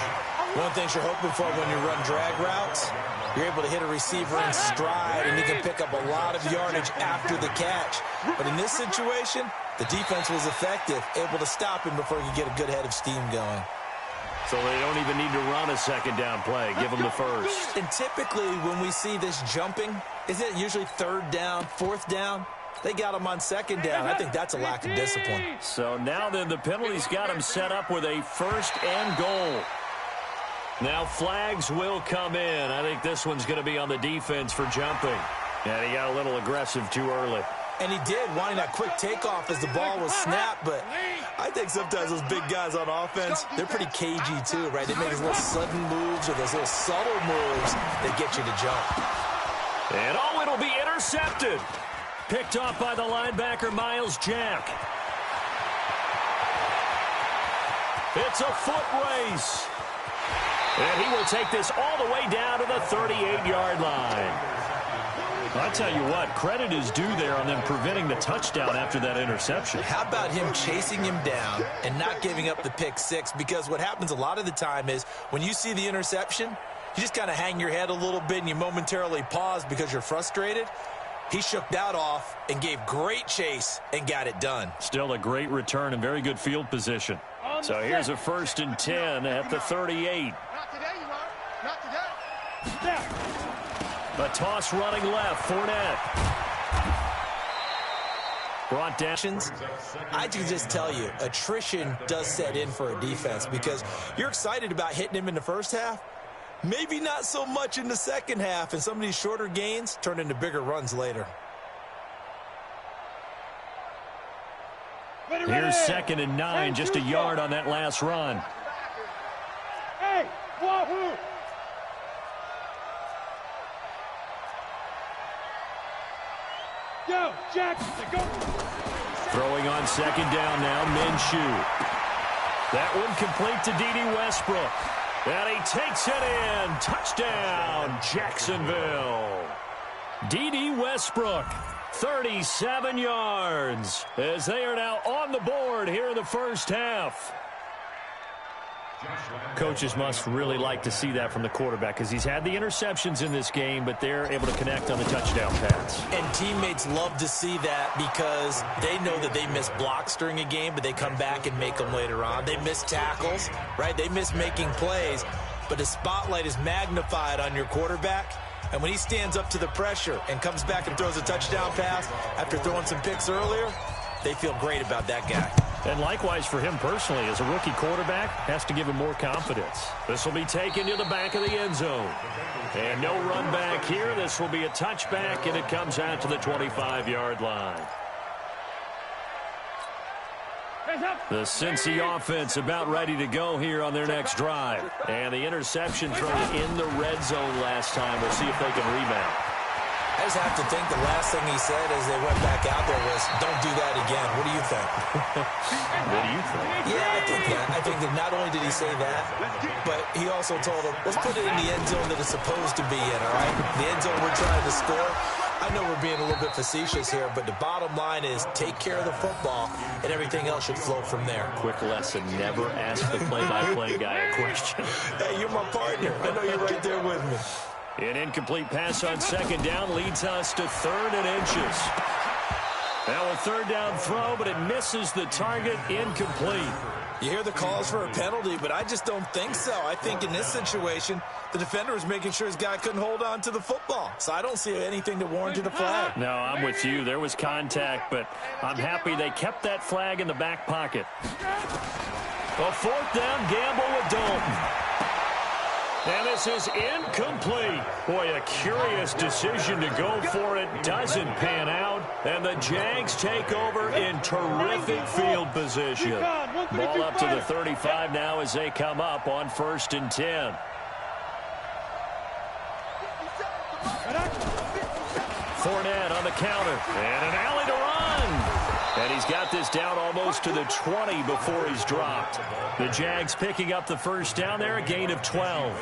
One thing you're hoping for when you run drag routes, you're able to hit a receiver in stride, and you can pick up a lot of yardage after the catch. But in this situation, the defense was effective, able to stop him before he could get a good head of steam going. So they don't even need to run a 2nd down play. Give them the first. And typically when we see this jumping, isn't it usually 3rd down, 4th down? They got him on 2nd down. I think that's a lack of discipline. So now then the penalty's got him set up with a 1st and goal. Now flags will come in. I think this one's going to be on the defense for jumping. And he got a little aggressive too early. And he did, wanting that quick takeoff as the ball was snapped. But I think sometimes those big guys on offense, they're pretty cagey too, right? They make those little sudden moves or those little subtle moves that get you to jump. And oh, it'll be intercepted. Picked off by the linebacker, Miles Jack. It's a foot race. And he will take this all the way down to the 38-yard line. I'll tell you what, credit is due there on them preventing the touchdown after that interception. How about him chasing him down and not giving up the pick six? Because what happens a lot of the time is when you see the interception, you just kind of hang your head a little bit and you momentarily pause because you're frustrated. He shook that off and gave great chase and got it done. Still a great return and very good field position. So here's a 1st and 10 at the 38. Not today, you are. Not today. Step. A toss running left, Fournette. Brought down. I can just tell you, attrition does set in for a defense because you're excited about hitting him in the first half, Maybe not so much in the second half, and some of these shorter gains turn into bigger runs later. Here's 2nd and 9, just a yard on that last run. Hey, wahoo! Go, Jackson, go! Throwing on 2nd down now, Minshew. That one complete to D.D. Westbrook. And he takes it in. Touchdown, Jacksonville. D.D. Westbrook, 37 yards, as they are now on the board here in the first half. Coaches must really like to see that from the quarterback because he's had the interceptions in this game, but they're able to connect on the touchdown pass. And teammates love to see that because they know that they miss blocks during a game, but they come back and make them later on. They miss tackles, right? They miss making plays, but the spotlight is magnified on your quarterback. And when he stands up to the pressure and comes back and throws a touchdown pass after throwing some picks earlier, they feel great about that guy. And likewise for him personally, as a rookie quarterback, has to give him more confidence. This will be taken to the back of the end zone. And no run back here. This will be a touchback, and it comes out to the 25-yard line. The Cincy offense about ready to go here on their next drive. And the interception thrown in the red zone last time. We'll see if they can rebound. I just have to think the last thing he said as they went back out there was, don't do that again. What do you think? What do you think? Yeah, I think that. I think that not only did he say that, but he also told them, let's put it in the end zone that it's supposed to be in, all right? The end zone we're trying to score. I know we're being a little bit facetious here, but the bottom line is take care of the football, and everything else should flow from there. Quick lesson, never ask the play-by-play guy a question. Hey, you're my partner. I know you're right there with me. An incomplete pass on 2nd down leads us to 3rd and inches. Now a 3rd down throw, but it misses the target, incomplete. You hear the calls for a penalty, but I just don't think so. I think in this situation, the defender was making sure his guy couldn't hold on to the football. So I don't see anything to warrant a flag. No, I'm with you. There was contact, but I'm happy they kept that flag in the back pocket. A 4th down gamble with Dalton. And this is incomplete. Boy, a curious decision to go for it. Doesn't pan out. And the Jags take over in terrific field position. Ball up to the 35 now as they come up on 1st and 10. Fournette on the counter. And an alley to run. And he's got this down almost to the 20 before he's dropped. The Jags picking up the 1st down there, a gain of 12.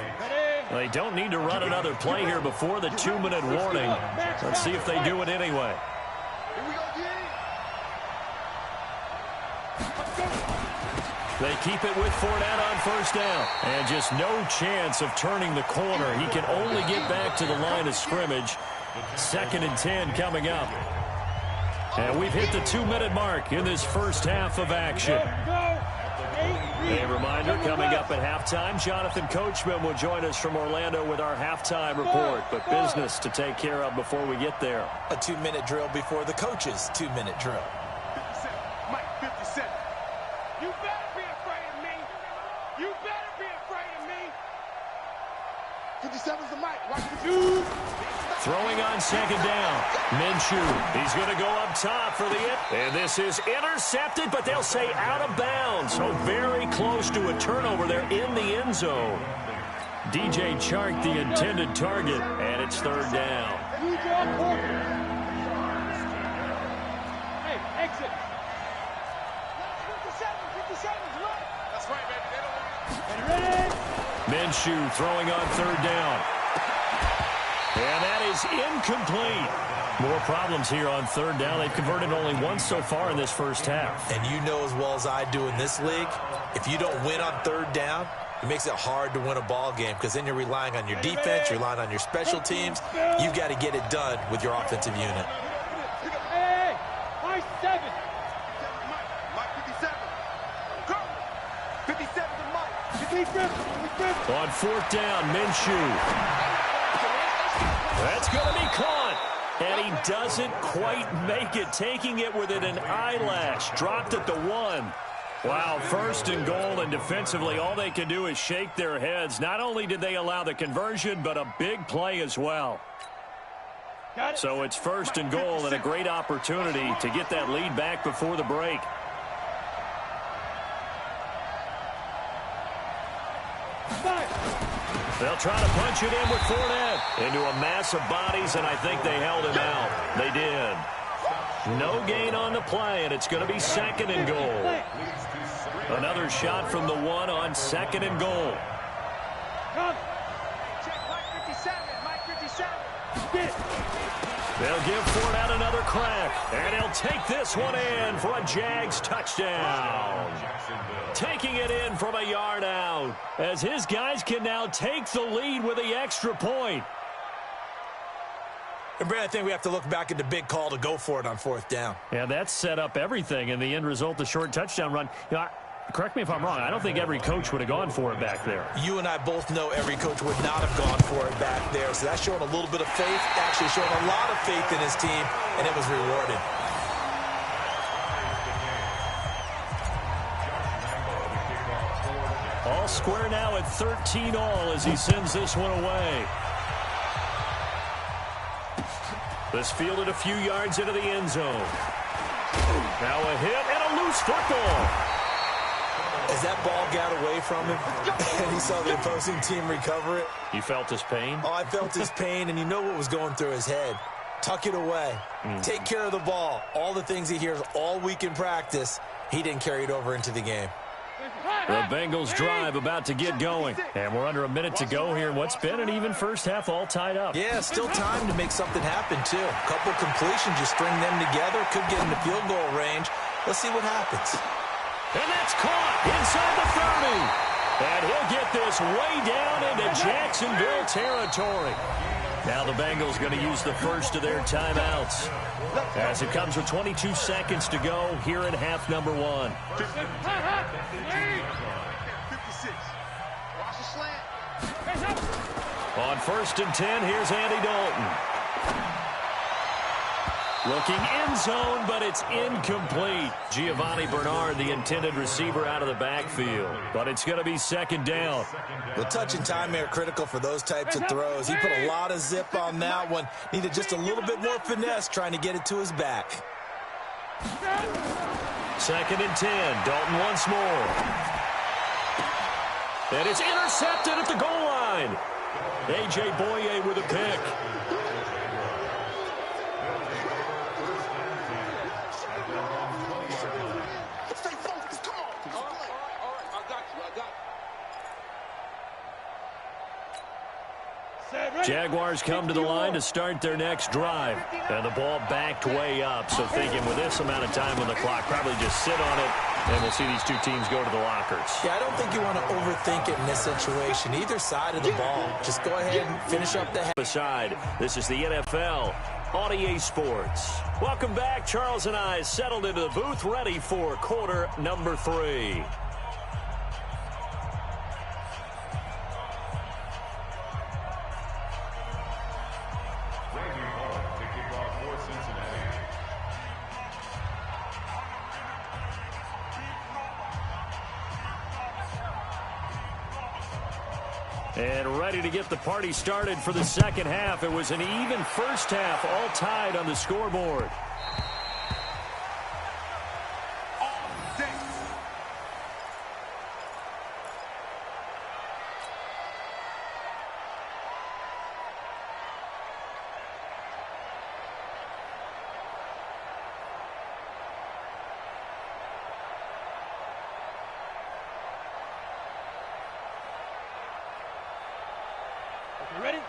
They don't need to run another play here before the 2-minute warning. Let's see if they do it anyway. They keep it with Fournette on 1st down. And just no chance of turning the corner. He can only get back to the line of scrimmage. 2nd and 10 coming up. And we've hit the 2-minute mark in this first half of action. A reminder, coming up at halftime, Jonathan Coachman will join us from Orlando with our halftime report. But business to take care of before we get there. A 2-minute drill before the coach's 2-minute drill. 57, Mike, 57. You better be afraid of me. You better be afraid of me. 57's the mic. Watch the dude. Throwing on 2nd down. Minshew. He's going to go up top for the hit. And this is intercepted, but they'll say out of bounds. So very close to a turnover there in the end zone. DJ Chark, the intended target, and it's 3rd down. Hey, exit. 57's right. That's right, baby. Ready? Minshew throwing on 3rd down. And that is incomplete. More problems here on 3rd down. They've converted only once so far in this first half. And you know as well as I do in this league, if you don't win on 3rd down, it makes it hard to win a ball game because then you're relying on your defense, you're relying on your special teams. You've got to get it done with your offensive unit. Hey, Mike 7. Mike 57. 57 to Mike. On 4th down, Minshew. That's going to be caught. And he doesn't quite make it, taking it within an eyelash. Dropped at the 1. Wow, first and goal, and defensively all they can do is shake their heads. Not only did they allow the conversion, but a big play as well. So it's first and goal and a great opportunity to get that lead back before the break. They'll try to punch it in with Fournette into a mass of bodies, and I think they held him out. They did. No gain on the play, and it's going to be second and goal. Another shot from the one on second and goal. Check Mike 57, Mike 57. They'll give Fournette another crack, and he'll take this one in for a Jags touchdown. Taking it in from a yard out, as his guys can now take the lead with the extra point. And Brad, I think we have to look back at the big call to go for it on fourth down. Yeah, that set up everything in the end result, the short touchdown run. You know, correct me if I'm wrong, I don't think every coach would have gone for it back there. You and I both know every coach would not have gone for it back there. So that's showing a little bit of faith, actually showing a lot of faith in his team, and it was rewarded. All square now at 13 all as he sends this one away. This fielded a few yards into the end zone. Now a hit and a loose football. As that ball got away from him and he saw the opposing team recover it. You felt his pain? Oh, I felt his pain, and you know what was going through his head. Tuck it away. Take care of the ball. All the things he hears all week in practice, he didn't carry it over into the game. The Bengals drive about to get going. And we're under a minute to go here in what's been an even first half, all tied up. Yeah, still time to make something happen, too. A couple completions, you string them together, could get in the field goal range. Let's see what happens. And that's caught inside the 30. And he'll get this way down into Jacksonville territory. Now the Bengals going to use the first of their timeouts, as it comes with 22 seconds to go here in half number one. 56. Watch the slant. On first and 10, here's Andy Dalton. Looking end zone, but it's incomplete. Giovanni Bernard, the intended receiver, out of the backfield. But it's going to be second down. The touch and time are critical for those types of throws. He put a lot of zip on that one. Needed just a little bit more finesse trying to get it to his back. Second and 10. Dalton once more. And it's intercepted at the goal line. A.J. Boye with a pick. Jaguars come to the line to start their next drive. And the ball backed way up. So thinking with this amount of time on the clock, probably just sit on it, and we'll see these two teams go to the lockers. Yeah, I don't think you want to overthink it in this situation. Either side of the ball. Just go ahead and finish up the half. Beside, this is the NFL on EA Sports. Welcome back. Charles and I settled into the booth, ready for quarter number 3. And ready to get the party started for the second half. It was an even first half, all tied on the scoreboard.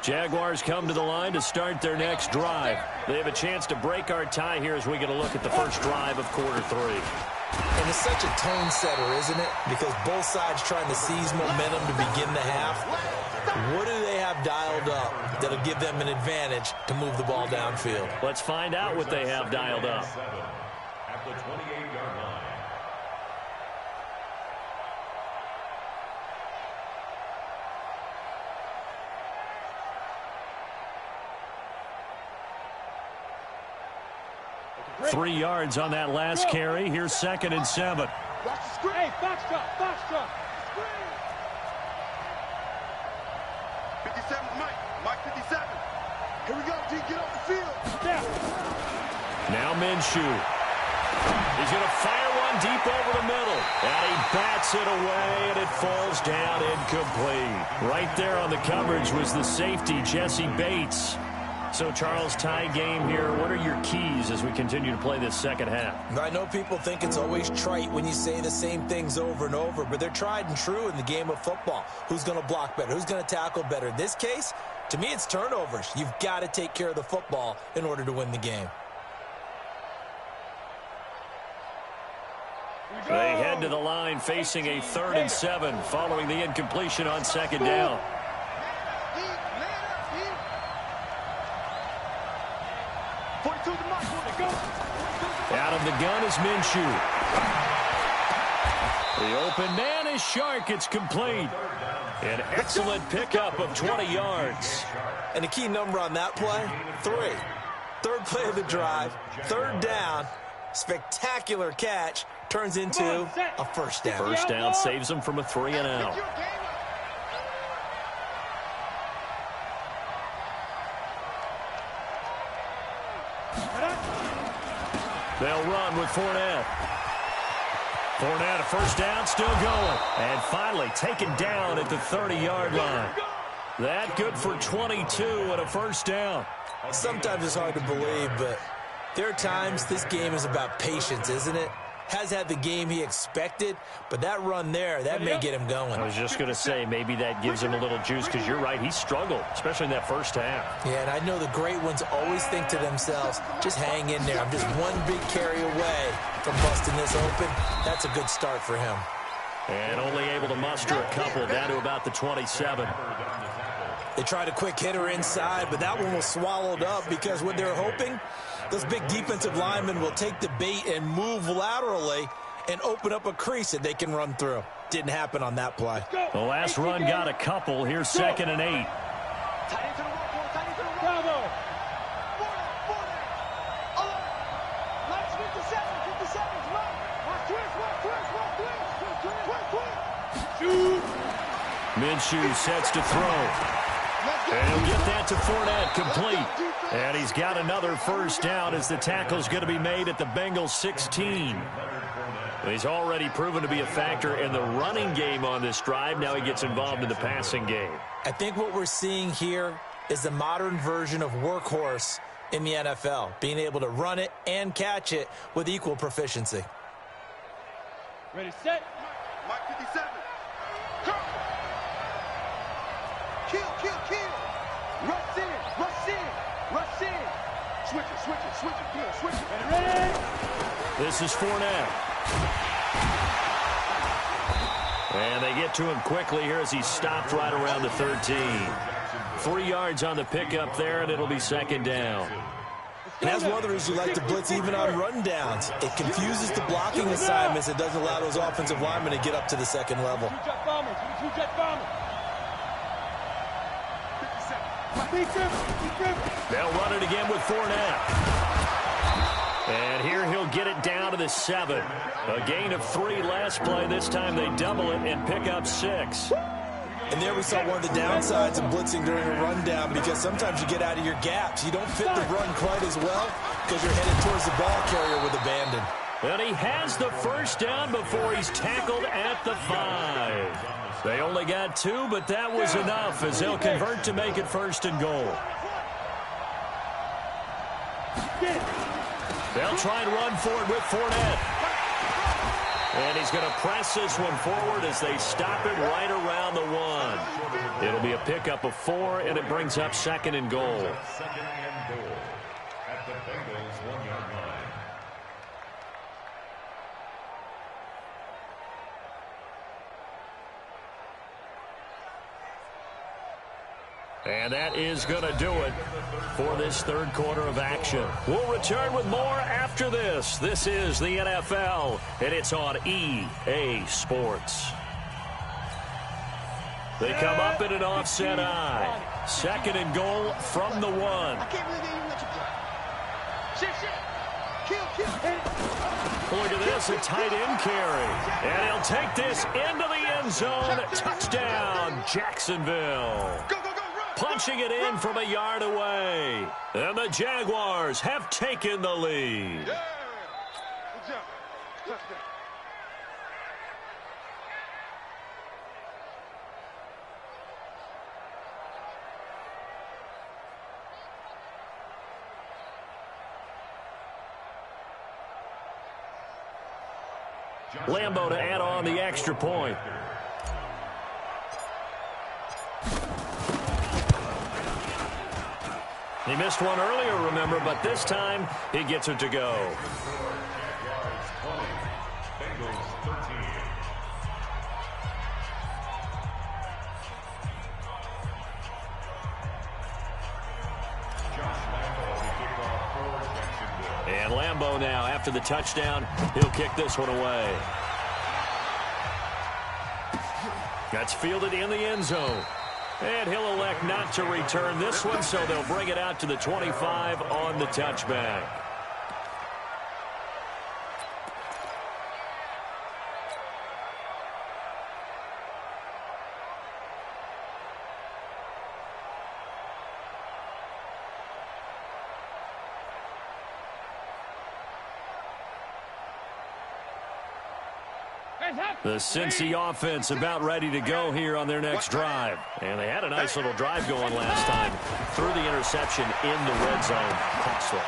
Jaguars come to the line to start their next drive. They have a chance to break our tie here as we get a look at the first drive of quarter 3. And it's such a tone setter, isn't it? Because both sides trying to seize momentum to begin the half. What do they have dialed up that'll give them an advantage to move the ball downfield? Let's find out what they have dialed up. At the 28-yard line. Three yards on that last carry. Here's second and 7. Watch the screen. Box drop. 57's Mike 57. Here we go, D, get off the field. Yeah. Now Minshew. He's going to fire one deep over the middle. And he bats it away, and it falls down incomplete. Right there on the coverage was the safety, Jesse Bates. So, Charles, tie game here. What are your keys as we continue to play this second half? I know people think it's always trite when you say the same things over and over, but they're tried and true in the game of football. Who's going to block better? Who's going to tackle better? In this case, to me, it's turnovers. You've got to take care of the football in order to win the game. They head to the line facing a 3rd and 7 following the incompletion on second down. Out of the gun is Minshew. The open man is Shark. It's complete. An excellent pickup of 20 yards. And the key number on that play, 3. Third play of the drive, 3rd down, spectacular catch, turns into a first down. First down saves them from a 3 and out. They'll run with Fournette. Fournette, a first down, still going. And finally taken down at the 30-yard line. That good for 22 and a first down. Sometimes it's hard to believe, but there are times this game is about patience, isn't it? Has had the game he expected, but that run there, that may get him going. I was just going to say, maybe that gives him a little juice, because you're right, he struggled, especially in that first half. Yeah, and I know the great ones always think to themselves, just hang in there. I'm just one big carry away from busting this open. That's a good start for him. And only able to muster a couple down to about the 27. They tried a quick hitter inside, but that one was swallowed up because what they're hoping, those big defensive linemen will take the bait and move laterally and open up a crease that they can run through. Didn't happen on that play. The last run got a couple. Here's 2nd and 8. Minshew sets to throw. And he'll get that to Fournette, complete. And he's got another first down as the tackle's going to be made at the Bengals 16. He's already proven to be a factor in the running game on this drive. Now he gets involved in the passing game. I think what we're seeing here is the modern version of workhorse in the NFL, being able to run it and catch it with equal proficiency. Ready, set. Mike 57. Kill. Rush in. Switch it. Ready. This is Fournette. And they get to him quickly here as he stopped right around the 13. 3 yards on the pickup there, and it'll be 2nd down. And that's one of the reasons you like to blitz even on run downs. It confuses the blocking assignments. It doesn't allow those offensive linemen to get up to the second level. Two-jet bombers. They'll run it again with Fournette. And here he'll get it down to the 7. A gain of 3 last play. This time they double it and pick up 6. And there we saw one of the downsides of blitzing during a rundown, because sometimes you get out of your gaps. You don't fit the run quite as well because you're headed towards the ball carrier with abandon. And he has the first down before he's tackled at the 5. They only got 2, but that was enough as they'll convert to make it 1st and goal. They'll try and run for it with Fournette. And he's going to press this one forward as they stop it right around the 1. It'll be a pickup of 4, and it brings up 2nd and goal. 2nd and goal at the Bengals 1-yard line. And that is going to do it for this 3rd quarter of action. We'll return with more after this. This is the NFL, and it's on EA Sports. They come up in an offset eye. 2nd and goal from the 1. I can't believe they even let you play. Shit. Kill. Look at this, a tight end carry. And he'll take this into the end zone. Touchdown, Jacksonville. Punching it in from a yard away. And the Jaguars have taken the lead. Yeah. Good job. Touchdown. Lambo to add on the extra point. He missed one earlier, remember, but this time he gets it to go. And Lambo now, after the touchdown, he'll kick this one away. That's fielded in the end zone. And he'll elect not to return this one, so they'll bring it out to the 25 on the touchback. The Cincy offense about ready to go here on their next drive. And they had a nice little drive going last time. Threw the interception in the red zone. Costly.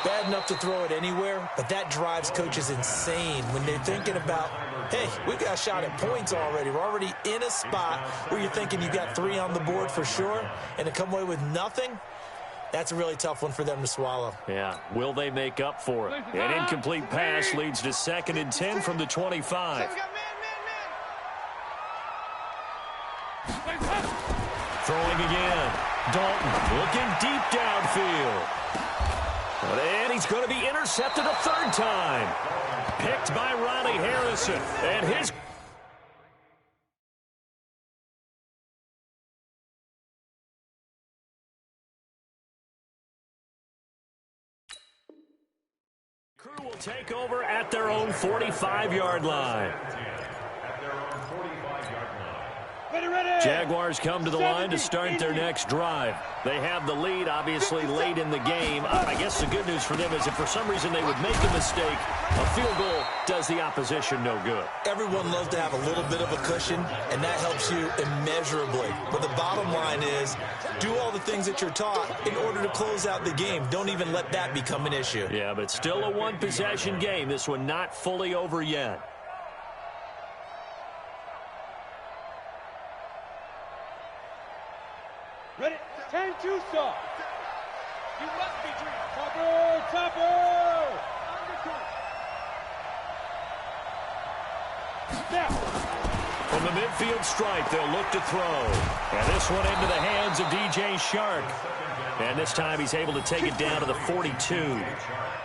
Bad enough to throw it anywhere, but that drives coaches insane when they're thinking about, hey, we've got a shot at points already. We're already in a spot where you're thinking you got 3 on the board for sure, and to come away with nothing, that's a really tough one for them to swallow. Yeah, will they make up for it? An incomplete pass leads to 2nd and 10 from the 25. Throwing again. Dalton looking deep downfield. And he's going to be intercepted a 3rd time. Picked by Ronnie Harrison. And his crew will take over at their own 45-yard line. Jaguars come to the line to start their next drive. They have the lead, obviously, late in the game. I guess the good news for them is if for some reason they would make a mistake, a field goal does the opposition no good. Everyone loves to have a little bit of a cushion, and that helps you immeasurably. But the bottom line is, do all the things that you're taught in order to close out the game. Don't even let that become an issue. Yeah, but still a one-possession game. This one not fully over yet. Ready? 10-2 stop. You must be dreaming. Topper, Topper. Snap. From the midfield stripe, they'll look to throw. And this one into the hands of DJ Shark. And this time he's able to take it down to the 42.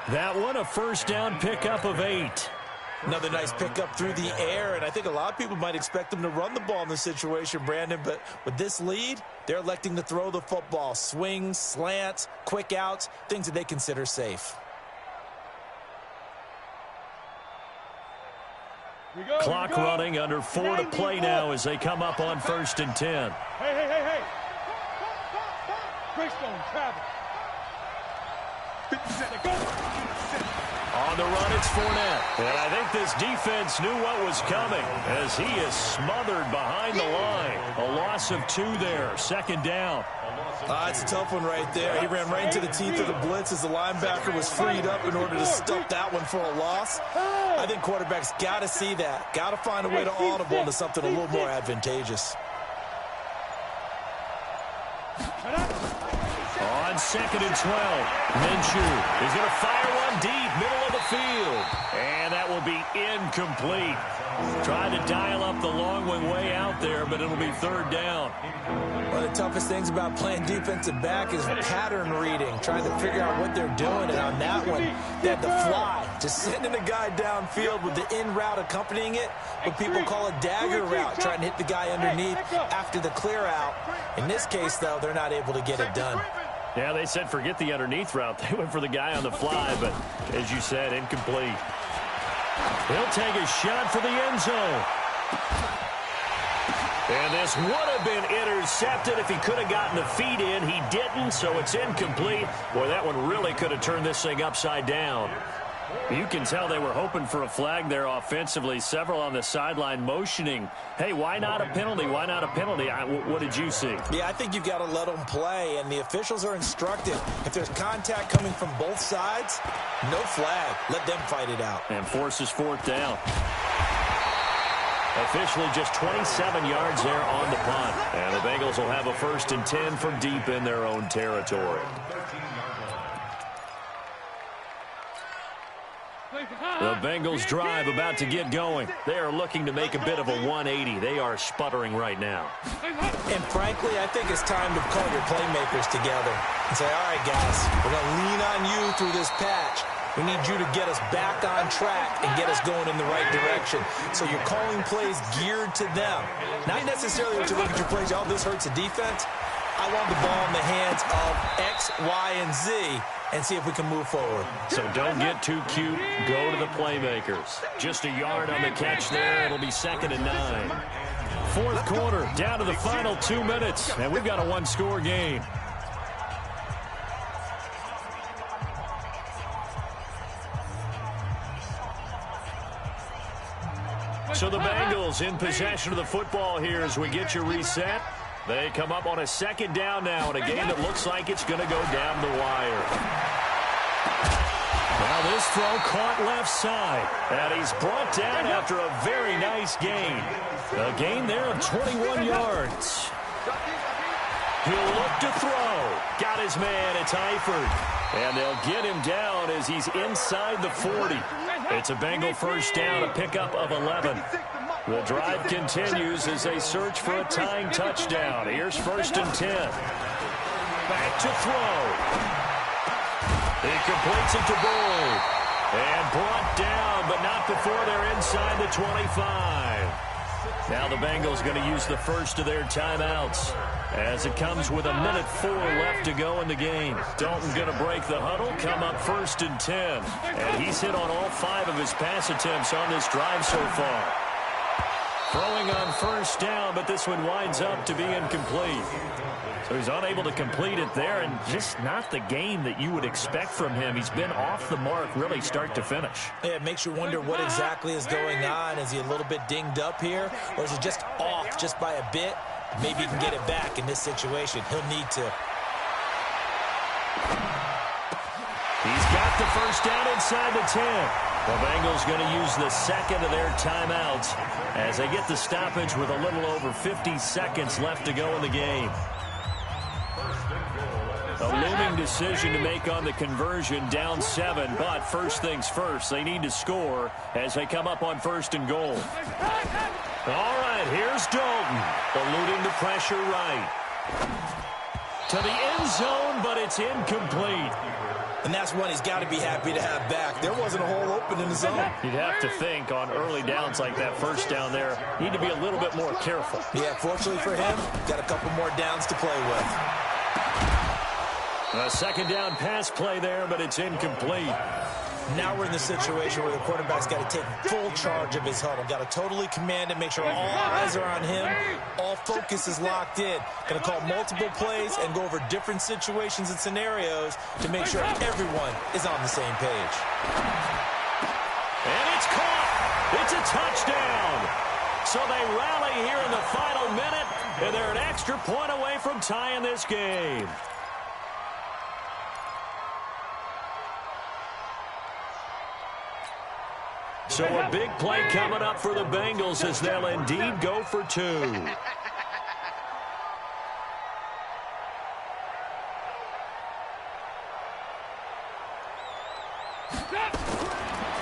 That one a first down pickup of 8. Another nice pickup through the air, and I think a lot of people might expect them to run the ball in this situation, Brandon, but with this lead, they're electing to throw the football. Swings, slants, quick outs, things that they consider safe. Clock running, under 4 to play now as they come up on 1st and 10. Hey. Greystone travel. 50 go. On the run, it's Fournette. And I think this defense knew what was coming as he is smothered behind the line. A loss of 2 there, 2nd down. It's a tough one right there. He ran right into the teeth of the blitz as the linebacker was freed up in order to stuff that one for a loss. I think quarterbacks got to see that. Got to find a way to audible into something a little more advantageous. On 2nd and 12, Minshew is going to fire one deep, middle of the field. And that will be incomplete. Trying to dial up the long way out there, but it'll be 3rd down. One of the toughest things about playing defensive back is pattern reading, trying to figure out what they're doing. And on that one, they had to fly, just sending a guy downfield with the in route accompanying it, what people call a dagger route, trying to hit the guy underneath after the clear out. In this case, though, they're not able to get it done. Yeah, they said forget the underneath route. They went for the guy on the fly, but as you said, incomplete. He'll take a shot for the end zone. And this would have been intercepted if he could have gotten the feet in. He didn't, so it's incomplete. Boy, that one really could have turned this thing upside down. You can tell they were hoping for a flag there offensively. Several on the sideline motioning, hey, why not a penalty? Why not a penalty? What did you see? Yeah, I think you've got to let them play, and the officials are instructed. If there's contact coming from both sides, no flag. Let them fight it out. And forces fourth down. Officially just 27 yards there on the punt. And the Bengals will have a 1st and 10 from deep in their own territory. The Bengals drive about to get going. They are looking to make a bit of a 180. They are sputtering right now. And frankly, I think it's time to call your playmakers together and say, all right, guys, we're going to lean on you through this patch. We need you to get us back on track and get us going in the right direction. So you're calling plays geared to them. Not necessarily what you look at your plays, oh, this hurts the defense. I want the ball in the hands of X, Y, and Z and see if we can move forward. So don't get too cute. Go to the playmakers. Just a yard on the catch there. It'll be 2nd and 9. Fourth quarter, down to the final 2 minutes, and we've got a one-score game. So the Bengals in possession of the football here as we get you reset. They come up on a 2nd down now in a game that looks like it's going to go down the wire. Now this throw caught left side. And he's brought down after a very nice gain. A gain there of 21 yards. He'll look to throw. Got his man. It's Eifert. And they'll get him down as he's inside the 40. It's a Bengal 1st down, a pickup of 11. The drive continues as they search for a tying touchdown. Here's 1st and 10. Back to throw. He completes it to Boyd. And brought down, but not before they're inside the 25. Now the Bengals going to use the first of their timeouts as it comes with 1:04 left to go in the game. Dalton going to break the huddle, come up 1st and 10. And he's hit on all 5 of his pass attempts on this drive so far. Throwing on 1st down, but this one winds up to be incomplete. So he's unable to complete it there, and just not the game that you would expect from him. He's been off the mark really start to finish. Yeah, it makes you wonder what exactly is going on. Is he a little bit dinged up here, or is he just off just by a bit? Maybe he can get it back in this situation. He'll need to. He's got the 1st down inside the 10. The Bengals going to use the 2nd of their timeouts as they get the stoppage with a little over 50 seconds left to go in the game. A looming decision to make on the conversion, down 7, but first things first, they need to score as they come up on 1st and goal. All right, here's Dalton, eluding the pressure right. To the end zone, but it's incomplete. And that's one he's got to be happy to have back. There wasn't a hole open in the zone. You'd have to think on early downs like that 1st down there, need to be a little bit more careful. Yeah, fortunately for him, got a couple more downs to play with. A 2nd down pass play there, but it's incomplete. Now we're in the situation where the quarterback's got to take full charge of his huddle. Got to totally command it, make sure all eyes are on him. All focus is locked in. Going to call multiple plays and go over different situations and scenarios to make sure everyone is on the same page. And it's caught. It's a touchdown. So they rally here in the final minute, and they're an extra point away from tying this game. So a big play coming up for the Bengals as they'll indeed go for 2.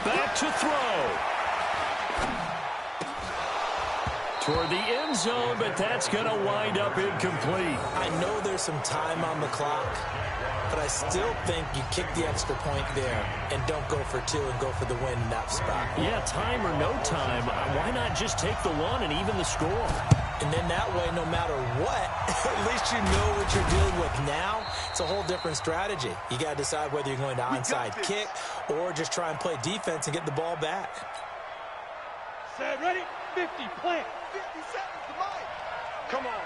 Back to throw. Toward the end zone, but that's going to wind up incomplete. I know there's some time on the clock, but I still think you kick the extra point there and don't go for 2 and go for the win in that spot. Yeah, time or no time, why not just take the 1 and even the score? And then that way, no matter what, at least you know what you're dealing with now. It's a whole different strategy. You got to decide whether you're going to onside kick or just try and play defense and get the ball back. Set, ready? 50, plant. 50 seconds to Mike. Come on.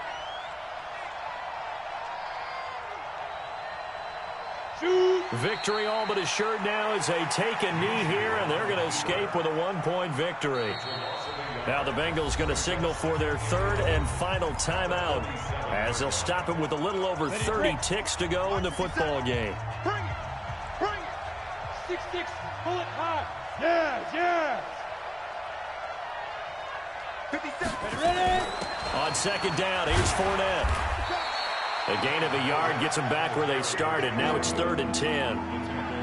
Shoot. Victory all but assured now as they take a knee here, and they're going to escape with a one-point victory. Now the Bengals going to signal for their third and final timeout as they'll stop it with a little over 30 ticks to go in the football game. Bring it. Bring it. 6-6. Pull it high. Yes, yes. 50 seconds. Ready? On second down, here's Fournette. A gain of a yard gets them back where they started. Now it's 3rd and 10.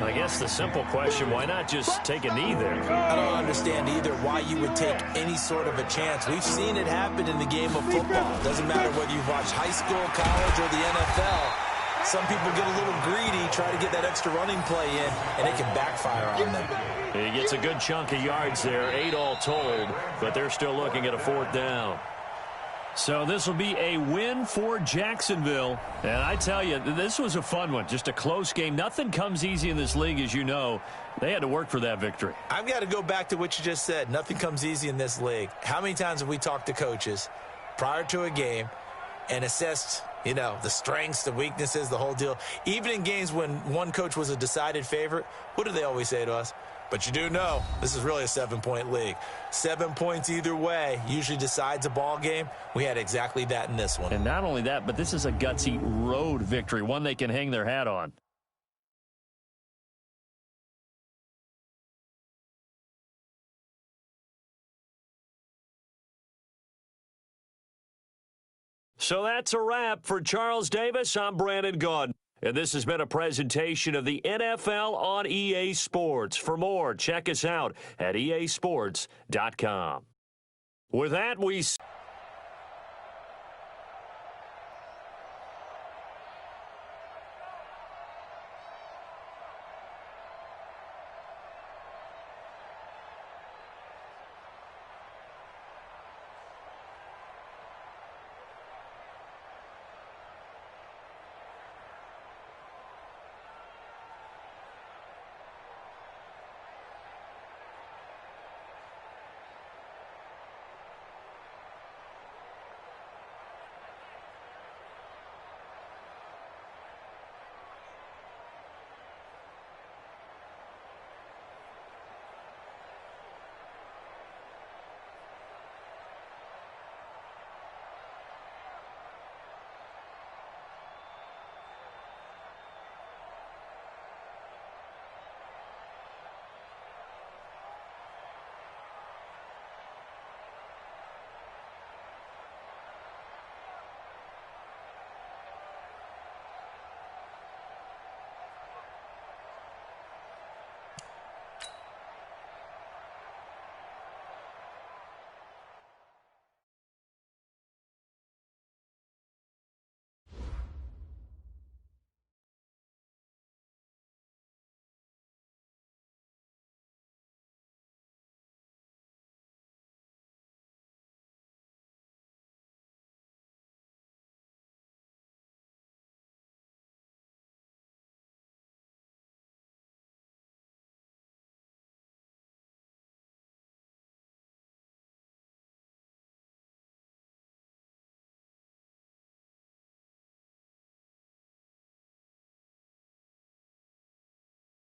I guess the simple question, why not just take a knee there? I don't understand either why you would take any sort of a chance. We've seen it happen in the game of football. It doesn't matter whether you've watched high school, college, or the NFL. Some people get a little greedy, try to get that extra running play in, and it can backfire on them. He gets a good chunk of yards there, 8 all told, but they're still looking at a 4th down. So this will be a win for Jacksonville. And I tell you, this was a fun one. Just a close game. Nothing comes easy in this league, as you know. They had to work for that victory. I've got to go back to what you just said. Nothing comes easy in this league. How many times have we talked to coaches prior to a game and assessed, you know, the strengths, the weaknesses, the whole deal? Even in games when one coach was a decided favorite, what do they always say to us? But you do know this is really a 7-point league. 7 points either way usually decides a ball game. We had exactly that in this one. And not only that, but this is a gutsy road victory, one they can hang their hat on. So that's a wrap. For Charles Davis, I'm Brandon Gaudin. And this has been a presentation of the NFL on EA Sports. For more, check us out at easports.com. With that, we...